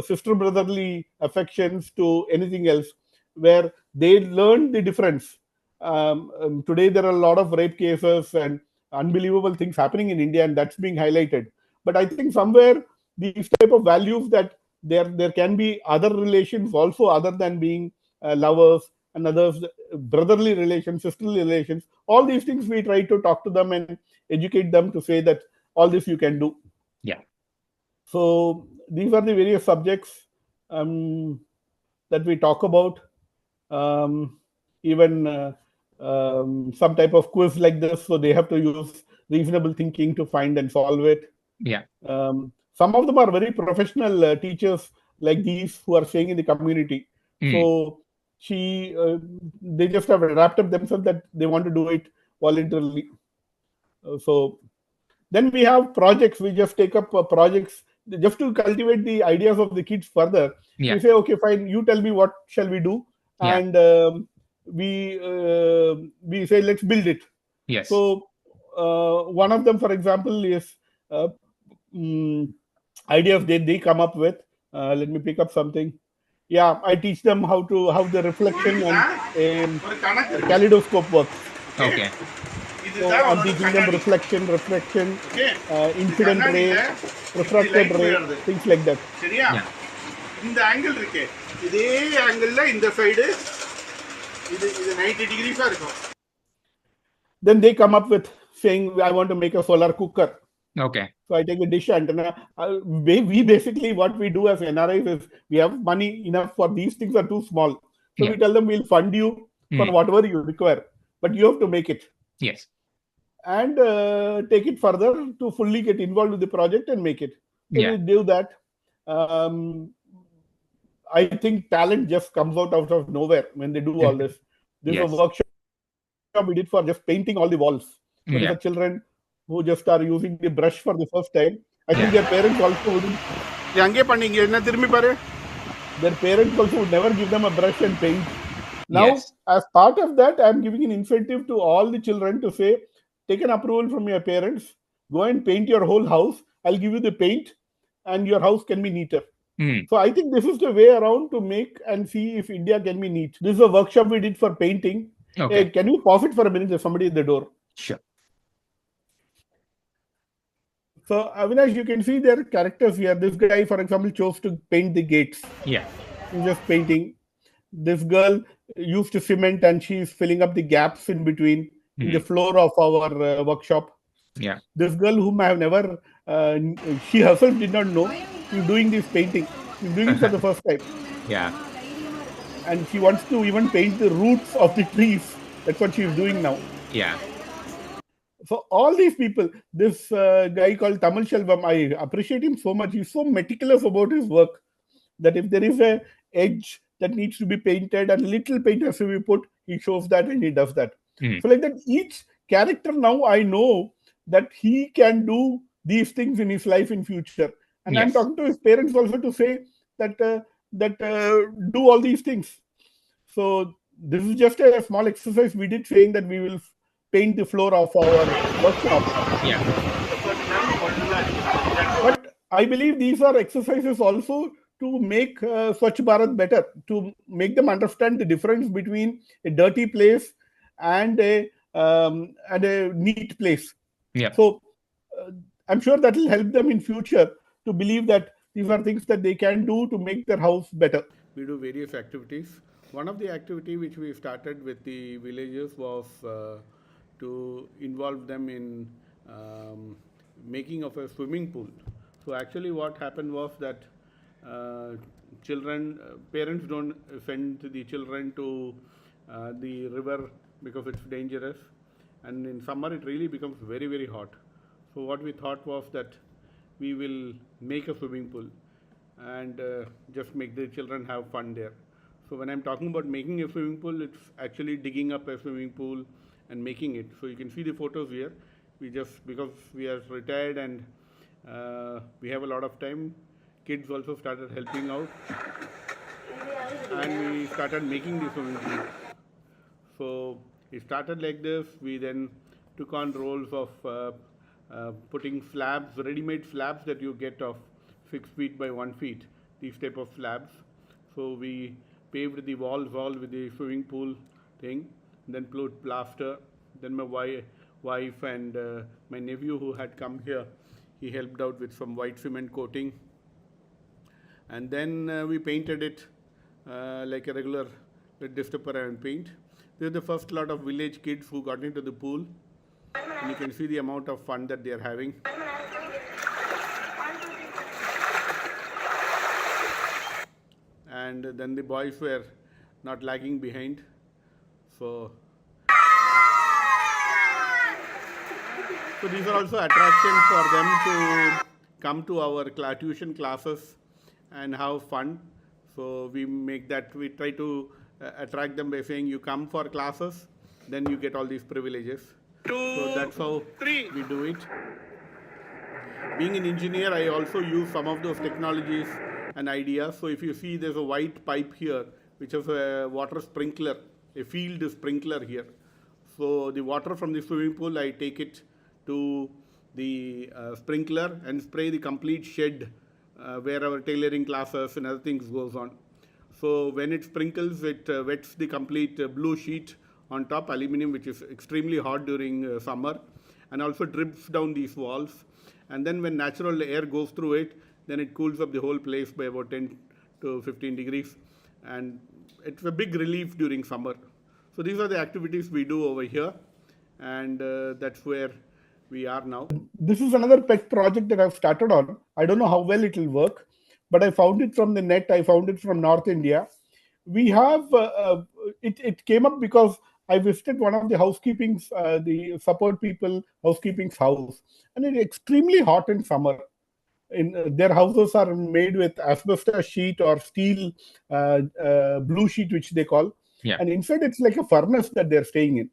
sister brotherly affections to anything else, where they learn the difference. Today there are a lot of rape cases and unbelievable things happening in India, and that's being highlighted. But I think somewhere these type of values, that there can be other relations also other than being lovers, and others, brotherly relations, sisterly relations. All these things we try to talk to them and educate them to say that all this you can do. Yeah. So these are the various subjects um, that we talk about. Um, even some type of quiz like this, so they have to use reasonable thinking to find and solve it. Yeah. Some of them are very professional teachers like these who are staying in the community. Mm. So they just have adapted themselves that they want to do it voluntarily. So then we have projects. We just take up projects just to cultivate the ideas of the kids further, we Yeah. say, okay, fine, you tell me what shall we do, Yeah. and we say let's build it. Yes. So one of them, for example, is uh, mm, ideas that they come up with. Let me pick up something. Yeah, I teach them how the reflection on a kaleidoscope works. Okay. So I'm teaching them reflection, incident ray, refracted ray, things like that. Yeah. இந்த angle இருக்கு, இதே angle இந்த side இது இது 90 டிகிரிஸா இருக்கும். Then they come up with saying, I want to make a solar cooker. Okay. So I take a dish antenna. We basically, what we do as NRIs is we have money enough for these things are too small. So we tell them we'll fund you for whatever you require, but you have to make it. Yes. And take it further to fully get involved with the project and make it. So we do that. I think talent just comes out of nowhere when they do all this. This is a workshop we did for just painting all the walls. So the children who just are using the brush for the first time. I think their parents also wouldn't. Their parents also would never give them a brush and paint. Now, as part of that, I'm giving an incentive to all the children to say, take an approval from your parents, go and paint your whole house. I'll give you the paint, and your house can be neater. So I think this is the way around to make and see if India can be neat. This is a workshop we did for painting. Okay. Hey, can you pause it for a minute? There's somebody at the door. Sure. So Avinash, you can see their characters here. This guy, for example, chose to paint the gates. Yeah. He's just painting. This girl used cement and she's filling up the gaps in between in the floor of our workshop. Yeah. This girl whom I have never, she herself did not know she's doing this painting. She's doing it for the first time. Yeah. And she wants to even paint the roots of the trees. That's what she's doing now. Yeah. So all these people, this guy called Tamal Shelvam, I appreciate him so much. He's so meticulous about his work that if there is a edge that needs to be painted and little paint has to be put, he shows that and he does that. So like that, each character now I know that he can do these things in his life in future. And I'm talking to his parents also to say that do all these things. So this is just a small exercise we did, saying that we will paint the floor of our workshop. Yeah. But I believe these are exercises also to make Swachh Bharat better, to make them understand the difference between a dirty place and a neat place. Yeah. So I'm sure that will help them in future to believe that these are things that they can do to make their house better. We do various activities. One of the activity which we started with the villagers was to involve them in making of a swimming pool. So actually what happened was that parents don't send the children to the river because it's dangerous, and in summer it really becomes very, very hot. So what we thought was that we will make a swimming pool and just make the children have fun there. So when I'm talking about making a swimming pool, it's actually digging up a swimming pool and making it. So you can see the photos here. We just, because we are retired and we have a lot of time, kids also started helping out and we started making the swimming pool. So it started like this. We then took on roles of putting slabs, ready-made slabs that you get of 6 feet by 1 feet, these type of slabs. So we paved the walls all with the swimming pool thing, then put plaster. Then my wife and my nephew who had come here, he helped out with some white cement coating. And then we painted it like a regular distemper and paint. This is the first lot of village kids who got into the pool. And you can see the amount of fun that they are having. And then the boys were not lagging behind. So these are also attractions for them to come to our tuition classes and have fun. So we try to attract them by saying you come for classes, then you get all these privileges. So that's how we do it. Being an engineer, I also use some of those technologies and ideas. So if you see, there's a white pipe here, which is a water sprinkler, a field sprinkler here. So the water from the swimming pool, I take it to the sprinkler and spray the complete shed where our tailoring classes and other things goes on. So when it sprinkles, it wets the complete blue sheet on top, aluminum, which is extremely hot during summer, and also drips down these walls. And then when natural air goes through it, then it cools up the whole place by about 10 to 15 degrees. And it's a big relief during summer. So these are the activities we do over here. And that's where we are now. This is another pet project that I've started on. I don't know how well it will work, but I found it from the net. I found it from North India. We have it came up because I visited one of the the support people housekeeping's house, and it's extremely hot in summer. In their houses are made with asbestos sheet or steel blue sheet, which they call, Yeah. and inside it's like a furnace that they're staying in.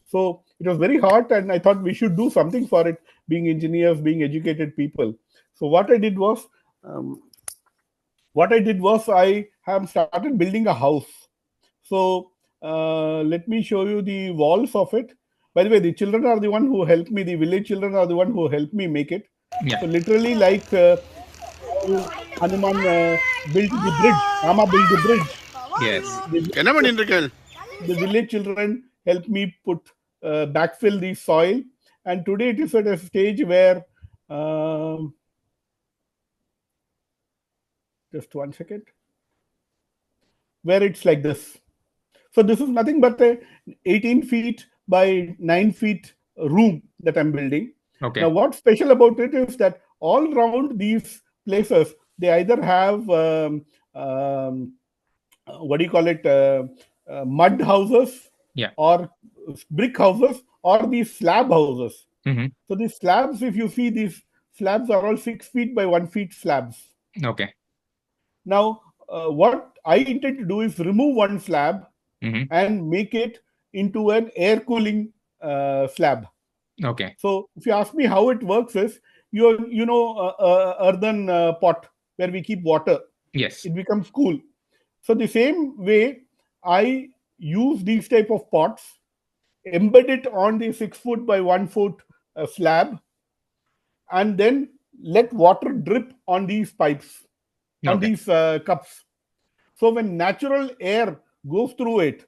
So it was very hot, and I thought we should do something for it, being engineers, being educated people. So what I did was, I have started building a house. So let me show you the walls of it. By the way, the children are the one who helped me. The village children are the one who helped me make it. Yeah. So literally, like Hanuman built the bridge, Rama built the bridge. Yes. The village children helped me backfill the soil, and today it is at a stage where just 1 second, where it's like this. So this is nothing but a 18 feet by 9 feet room that I'm building. Okay. Now, what's special about it is that all around these places, they either have what do you call it, mud houses, Yeah. or brick houses, or these slab houses. Mhm. So these slabs, if you see, these slabs are all 6 feet by 1 feet slabs. Okay. Now, what I intend to do is remove one slab Mhm. and make it into an air cooling slab. Okay. So if you ask me how it works is, earthen pot where we keep water, Yes. it becomes cool. So the same way, I use these type of pots, embed it on the 6 foot by 1 foot slab, and then let water drip on these pipes, on Okay. these cups. So when natural air goes through it,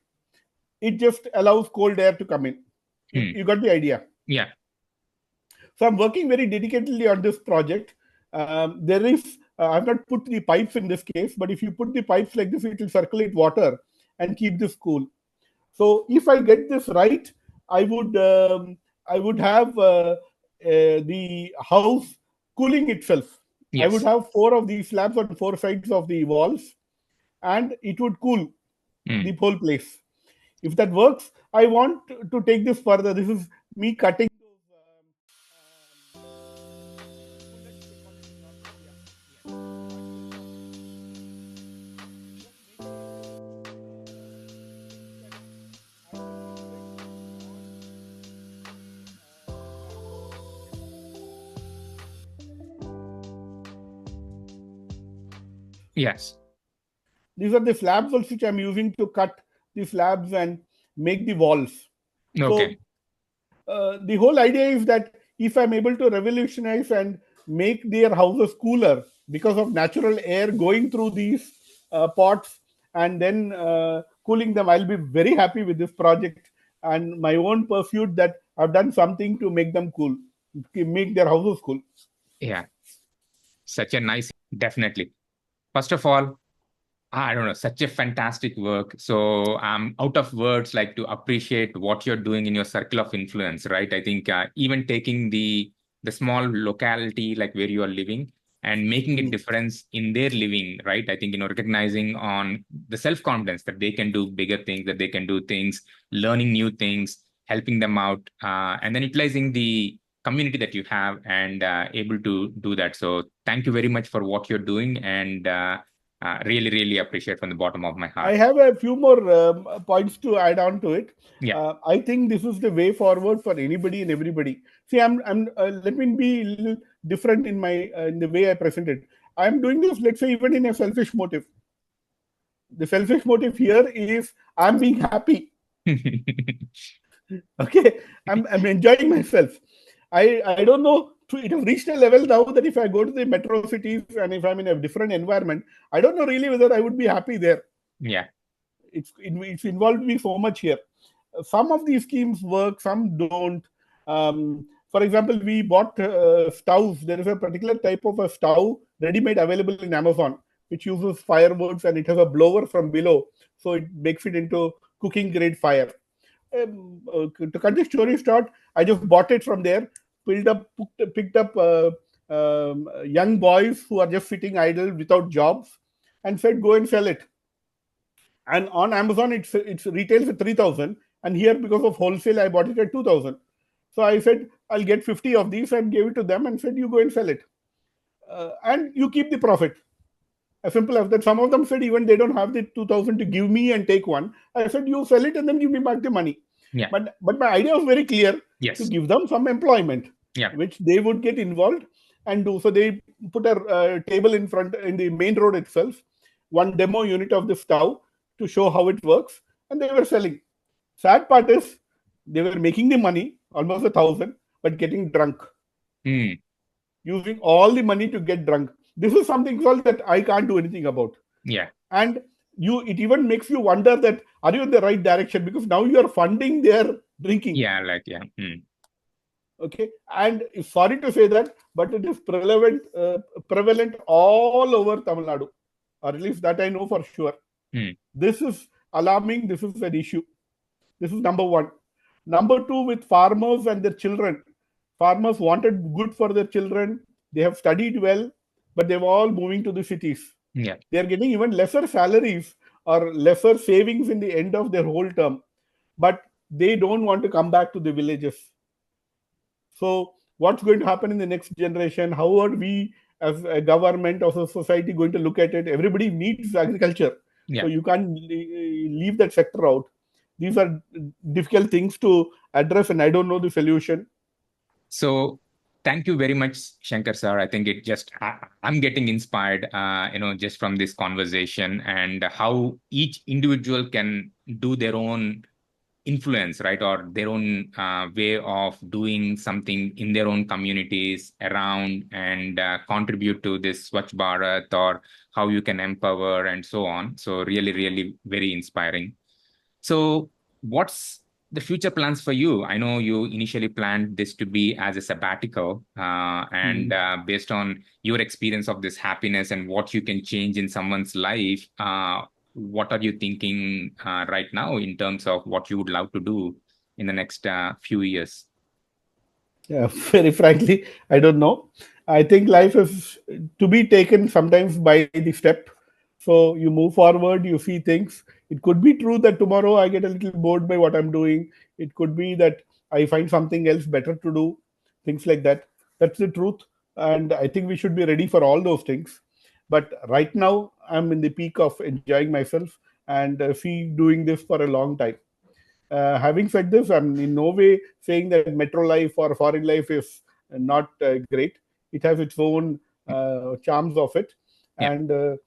it just allows cold air to come in. You got the idea? Yeah. So I'm working very dedicatedly on this project. I've not put the pipes in this case, but if you put the pipes like this, it will circulate water and keep this cool. So if I get this right, I would have the house cooling itself. Yes. I would have 4 of these slabs on 4 sides of the walls, and it would cool the whole place. If that works, I want to take this further. This is me cutting. Yes. These are the slabs which I'm using to cut the slabs and make the walls. Okay. So the whole idea is that if I'm able to revolutionize and make their houses cooler because of natural air going through these pots and then cooling them, I'll be very happy with this project and my own pursuit that I've done something to make them cool, make their houses cool. Yeah. Such a nice, definitely. First of all, I don't know, such a fantastic work. So I'm out of words like to appreciate what you're doing in your circle of influence, right? I think even taking the small locality like where you are living and making a difference in their living, right? I think, recognizing on the self-confidence that they can do bigger things, that they can do things, learning new things, helping them out, and then utilizing the community that you have and able to do that. So thank you very much for what you're doing. And Really, really appreciate from the bottom of my I heart. have a few more points to add on to it. Yeah. I think this is the way forward for anybody and everybody. See, let me be a little different in the way I present it. I'm doing this, let's say, even in a selfish motive. The selfish motive here is I'm being happy. Okay, I'm enjoying myself. I don't know. It has reached a level now that if I go to the metro cities and if I'm in a different environment, I don't know really whether I would be happy there. Yeah. It's involved me so much here. Some of these schemes work, some don't. For example, we bought stoves. There is a particular type of a stove ready-made available in Amazon, which uses firewoods and it has a blower from below, so it makes it into cooking grade fire. To cut the story short, I just bought it from there, picked up young boys who are just sitting idle without jobs, and said, "Go and sell it." And on Amazon, it's retails at 3,000, and here because of wholesale, I bought it at 2,000. So I said, "I'll get 50 of these," and gave it to them, and said, "You go and sell it, and you keep the profit." As simple as that. Some of them said even they don't have the 2,000 to give me and take one. I said, "You sell it and then give me back the money." Yeah. But my idea was very clear, to Yes. give them some employment, Yeah. which they would get involved and do. So they put a table in front in the main road itself, one demo unit of the stove to show how it works, and they were selling. Sad part is they were making the money, almost 1,000, but getting drunk, Mm. using all the money to get drunk. This is something called that I can't do anything about. Yeah. And it even makes you wonder that are you in the right direction, because now you are funding their drinking. Yeah. Like, yeah. Mm. Okay, and sorry to say that, but it is prevalent all over Tamil Nadu, or at least that I know for sure. Mm. This is alarming. This is an issue. This is number one. Number two, with farmers and their children. Farmers wanted good for their children. They have studied well, but they're all moving to the cities. Yeah. They are getting even lesser salaries or lesser savings in the end of their whole term, but they don't want to come back to the villages. So what's going to happen in the next generation? How are we as a government or a society going to look at it? Everybody needs agriculture, so Yeah. you can't leave that sector out. These are difficult things to address, and I don't know the solution. So thank you very much, Shankar sir. I think I'm getting inspired, just from this conversation and how each individual can do their own influence, right? Or their own way of doing something in their own communities around and contribute to this Swachh Bharat, or how you can empower and so on. So really, really very inspiring. So what's the future plans for you? I know you initially planned this to be as a sabbatical, and based on your experience of this happiness and what you can change in someone's life, what are you thinking right now in terms of what you would love to do in the next few years? Yeah, very frankly, I don't know. I think life is to be taken sometimes by the step. So you move forward, you see things. It could be true that tomorrow I get a little bored by what I'm doing. It could be that I find something else better to do, things like that. That's the truth. And I think we should be ready for all those things. But right now, I'm in the peak of enjoying myself and see doing this for a long time. Having said this, I'm in no way saying that metro life or foreign life is not great. It has its own charms of it, Yeah. and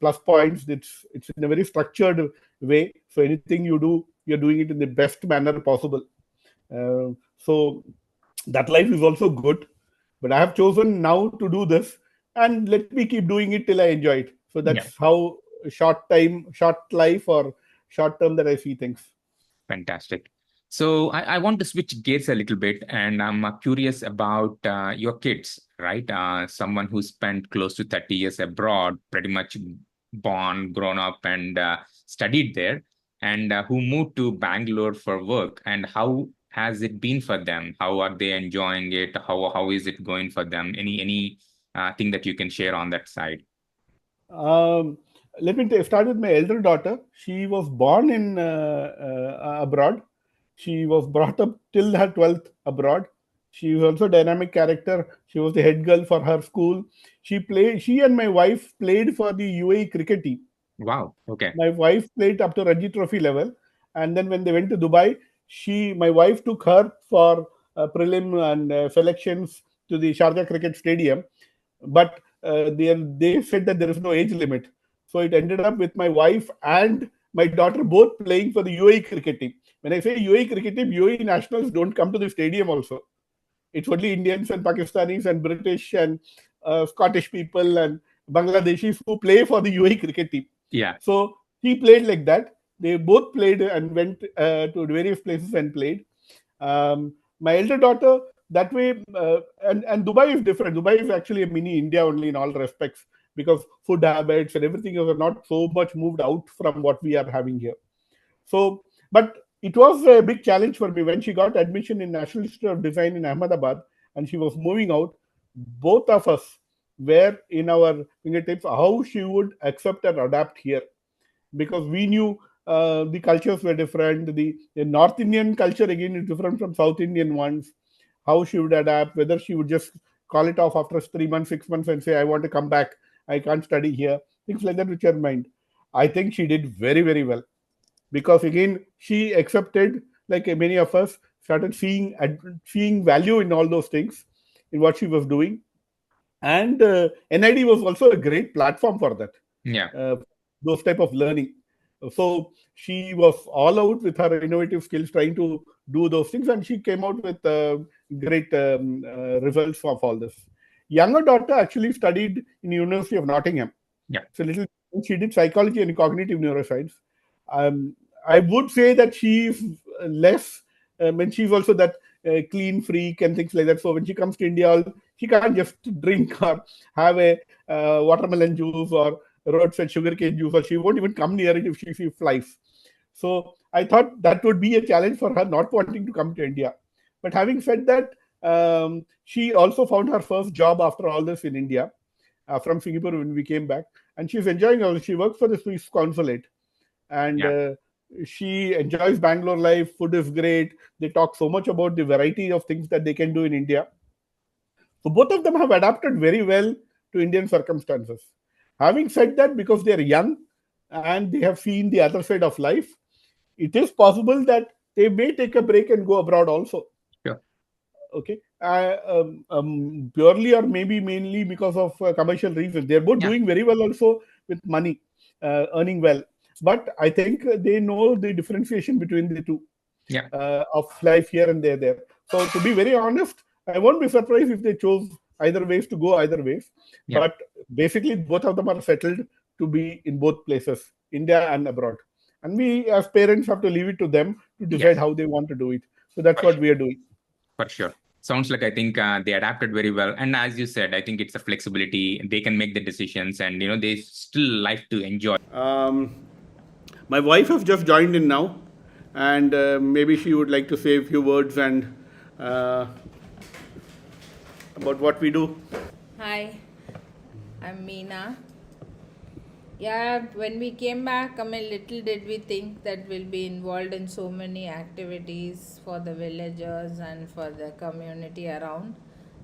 plus points. It's in a very structured way. So anything you do, you're doing it in the best manner possible. So that life is also good. But I have chosen now to do this, and let me keep doing it till I enjoy it. So Yeah. that's how short life or short term that I see things. Fantastic. So I want to switch gears a little bit, and I'm curious about your kids, right? Someone who spent close to 30 years abroad, pretty much born, grown up, and studied there, and who moved to Bangalore for work. And how has it been for them? How are they enjoying it? How is it going for them? Any thing that you can share on that side? Um, Let me start with my elder daughter. She was born in abroad. She was brought up till her 12th abroad. She was also a dynamic character. She was the head girl for her school. She and my wife played for the UAE cricket team. Wow. Okay. My wife played up to Ranji Trophy level, and then when they went to Dubai, my wife took her for prelim and selections to the Sharjah Cricket Stadium, but they said that there is no age limit, so it ended up with my wife and my daughter both playing for the UAE cricket team. When I say UAE cricket team, UAE nationals don't come to the stadium also. It's only Indians and Pakistanis and British and Scottish people and Bangladeshis who play for the UAE cricket team. Yeah. So he played like that. They both played and went to various places and played. My elder daughter, that way, and Dubai is different. Dubai is actually a mini India only in all respects, because food habits and everything are not so much moved out from what we are having here. So, but it was a big challenge for me when she got admission in National Institute of Design in Ahmedabad and she was moving out. Both of us were in our fingertips how she would accept and adapt here, because we knew the cultures were different. The North Indian culture again is different from South Indian ones. How she would adapt, whether she would just call it off after 3 months, 6 months, and say, "I want to come back. I can't study here." Things like that, which are mind. I think she did very, very well, because again she accepted, like many of us started seeing value in all those things, in what she was doing. And NID was also a great platform for that, Yeah. those type of learning. So she was all out with her innovative skills trying to do those things, and she came out with great results of all this. Younger daughter actually studied in University of Nottingham. Yeah. So little, she did psychology and cognitive neuroscience. I would say that she's less, and she's also that clean freak and things like that. So when she comes to India, she can't just drink or have a watermelon juice or roadside sugarcane juice, or she won't even come near it if she flies. So I thought that would be a challenge for her, not wanting to come to India. But having said that, she also found her first job after all this in India, from Singapore when we came back, and she's enjoying it. She works for the Swiss consulate, and Yeah. she enjoys Bangalore life. Food is great. They talk so much about the variety of things that they can do in India. So both of them have adapted very well to Indian circumstances. Having said that, because they are young and they have seen the other side of life, it is possible that they may take a break and go abroad also. Sure. Okay, purely or maybe mainly because of commercial reasons. They're both Yeah. doing very well also with money, earning well. But I think they know the differentiation between the two, Yeah. of life here and there. So to be very honest, I won't be surprised if they chose either ways to go either ways. Yeah. But basically, both of them are settled to be in both places, India and abroad. And we as parents have to leave it to them to decide Yes. how they want to do it. So that's For what sure. we are doing. For sure. Sounds like I think they adapted very well. And as you said, I think it's a flexibility. They can make the decisions and, they still like to enjoy. My wife has just joined in now, and maybe she would like to say a few words and uh, about what we do. Hi, I'm Meena. Yeah, when we came back, little did we think that we'll be involved in so many activities for the villagers and for the community around.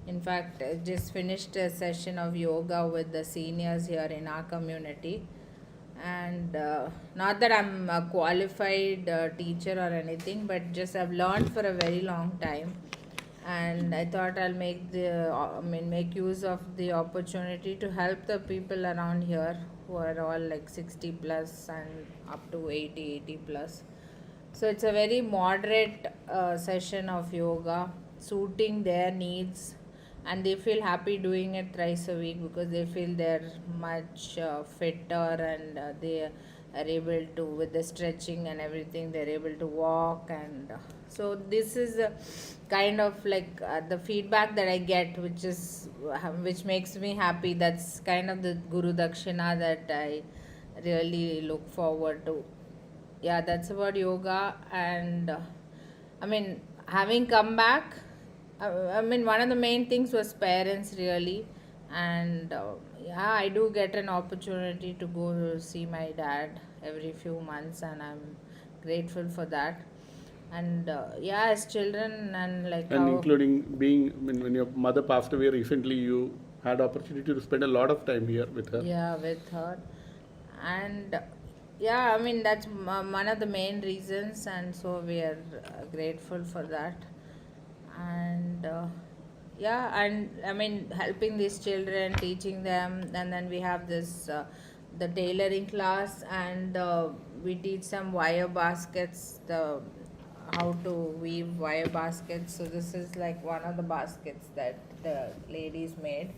In fact, I just finished a session of yoga with the seniors here in our community. And not that I'm a qualified teacher or anything, but just I've learned for a very long time, and I thought I'll make use of the opportunity to help the people around here who are all like 60 plus and up to 80 plus. So it's a very moderate session of yoga, suiting their needs, and they feel happy doing it thrice a week because they feel they're much fitter, and they are able to, with the stretching and everything, they're able to walk. And so this is kind of like the feedback that I get, which makes me happy. That's kind of the Guru Dakshina that I really look forward to. Yeah, that's about yoga. And having come back, one of the main things was parents, really. And yeah, I do get an opportunity to go see my dad every few months, and I'm grateful for that. And yeah, as children, and like And how, including being, when your mother passed away recently, you had opportunity to spend a lot of time here with her. yeah, with her. And yeah, I mean, that's one of the main reasons, and so we are grateful for that. And yeah, and I mean, helping these children, teaching them. And then we have this the tailoring class, and we teach some wire baskets, the how to weave wire baskets. So this is like one of the baskets that the ladies made.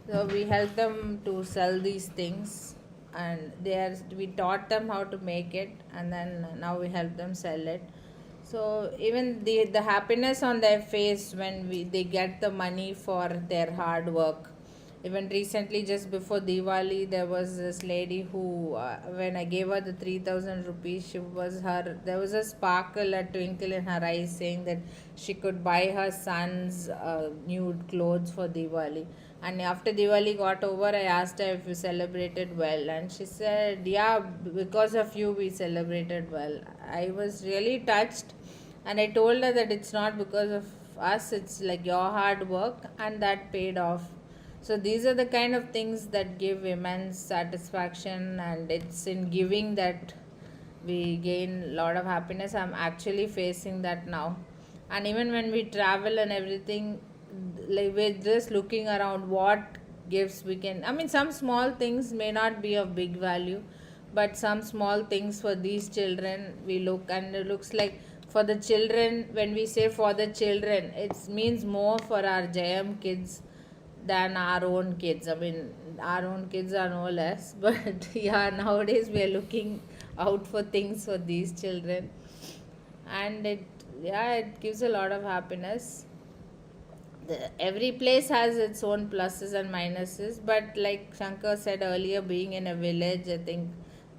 So we help them to sell these things, and we taught them how to make it, and then now we help them sell it. So even the happiness on their face when they get the money for their hard work. Even recently, just before Diwali, there was this lady who, when I gave her the 3,000 rupees, there was a sparkle, a twinkle in her eyes, saying that she could buy her son's nude clothes for Diwali. And after Diwali got over, I asked her if we celebrated well, and she said, "Yeah, because of you, we celebrated well." I was really touched, and I told her that it's not because of us, it's like your hard work, and that paid off. So these are the kind of things that give immense satisfaction, and it's in giving that we gain a lot of happiness. I'm actually facing that now. And even when we travel and everything, like we're just looking around what gifts we can. I mean, some small things may not be of big value, but some small things for these children we look, and it looks like for the children, when we say for the children, it means more for our JM kids than our own kids. I mean, our own kids are no less, but yeah, nowadays we are looking out for things for these children, and it gives a lot of happiness. Every place has its own pluses and minuses, but like Shankar said earlier, being in a village, I think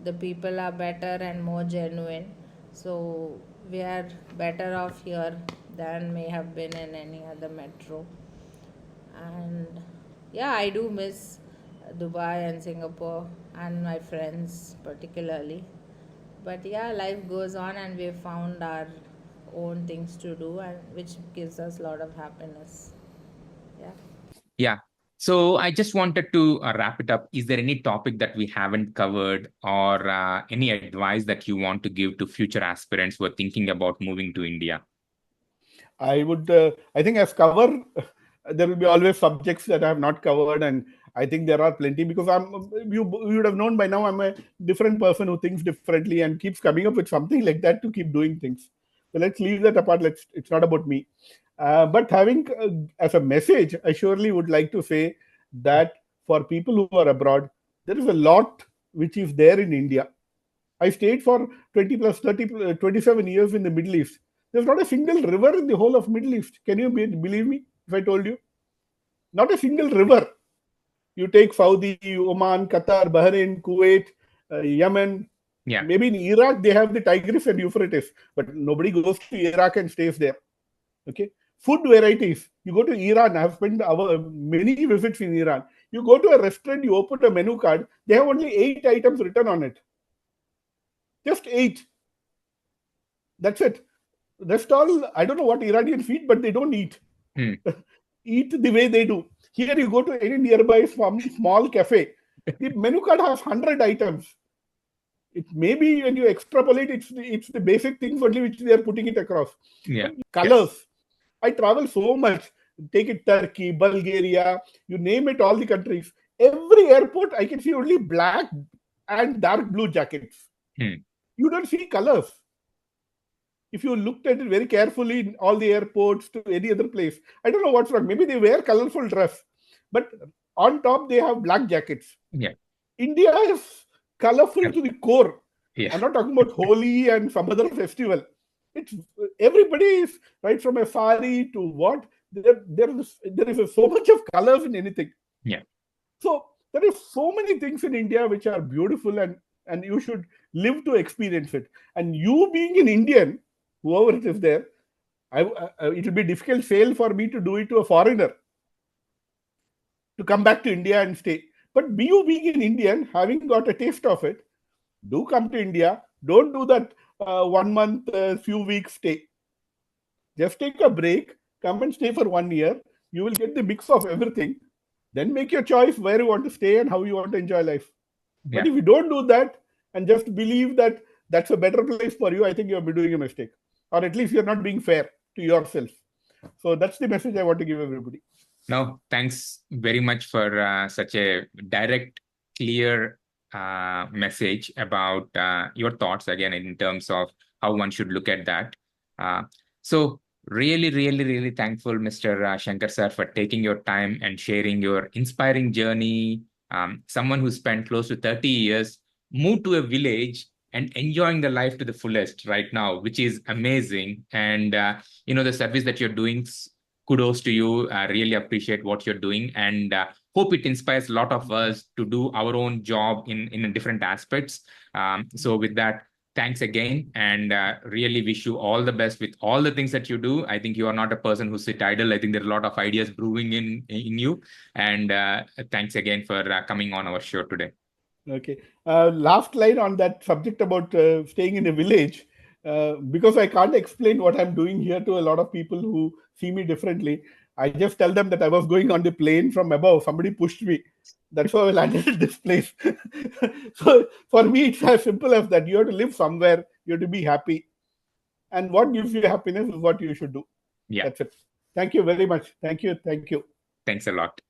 the people are better and more genuine. So we are better off here than may have been in any other metro. And yeah, I do miss Dubai and Singapore and my friends particularly. But yeah, life goes on, and we've found our own things to do, and which gives us a lot of happiness. Yeah. Yeah. So I just wanted to wrap it up. Is there any topic that we haven't covered, or any advice that you want to give to future aspirants who are thinking about moving to India? I think as cover, there will be always subjects that I have not covered, and I think there are plenty because you would have known by now I'm a different person who thinks differently and keeps coming up with something like that to keep doing things. So let's leave that apart. It's not about me. But having as a message, I surely would like to say that for people who are abroad, there is a lot which is there in India. I stayed for 20 plus 30, 27 years in the Middle East. There's not a single river in the whole of Middle East. Can you believe me if I told you? Not a single river. You take Saudi, Oman, Qatar, Bahrain, Kuwait, Yemen. Yeah. Maybe in Iraq they have the Tigris and Euphrates, but nobody goes to Iraq and stays there. Okay. Food varieties. You go to Iran. I've spent many visits in Iran. You go to a restaurant, you open a menu card. They have only 8 items written on it. Just 8. That's it. Rest all, I don't know what Iranians eat, but they don't eat. Eat the way they do. Here you go to any nearby small cafe. The menu card has 100 items. It may be when you extrapolate, it's the basic things only which they are putting it across. Yeah. Colors. Yes. I travel so much. Take it Turkey, Bulgaria, you name it, all the countries. Every airport, I can see only black and dark blue jackets. You don't see colors. If you looked at it very carefully in all the airports to any other place, I don't know what's wrong. Maybe they wear colorful dress, but on top they have black jackets. Yeah. India is colorful to the core. Yeah. I'm not talking about Holi and some other festival. It's everybody is right from a sari to what there is so much of colors in anything. Yeah. So there are so many things in India which are beautiful, and you should live to experience it. And you being an Indian, whoever it is there, it will be a difficult sale for me to do it to a foreigner to come back to India and stay. But you being an Indian, having got a taste of it, do come to India. Don't do that 1 month, few weeks stay. Just take a break, come and stay for 1 year. You will get the mix of everything. Then make your choice where you want to stay and how you want to enjoy life. But Yeah. if you don't do that and just believe that that's a better place for you, I think you're doing a mistake. Or at least you're not being fair to yourself. So that's the message I want to give everybody. No, thanks very much for such a direct, clear message about your thoughts again in terms of how one should look at that. So really, really, really thankful, Mr. Shankar sir, for taking your time and sharing your inspiring journey. Someone who spent close to 30 years, moved to a village and enjoying the life to the fullest right now, which is amazing. And the service that you're doing, kudos to you. I really appreciate what you're doing, and hope it inspires a lot of us to do our own job in different aspects. So with that, thanks again, and really wish you all the best with all the things that you do. I think you are not a person who sit idle. I think there are a lot of ideas brewing in you, and thanks again for coming on our show today. Okay. Last line on that subject about staying in a village. Because I can't explain what I'm doing here to a lot of people who see me differently, I just tell them that I was going on the plane from above. Somebody pushed me. That's how I landed at this place. So for me, it's as simple as that. You have to live somewhere. You have to be happy. And what gives you happiness is what you should do. Yeah. That's it. Thank you very much. Thank you. Thank you. Thanks a lot.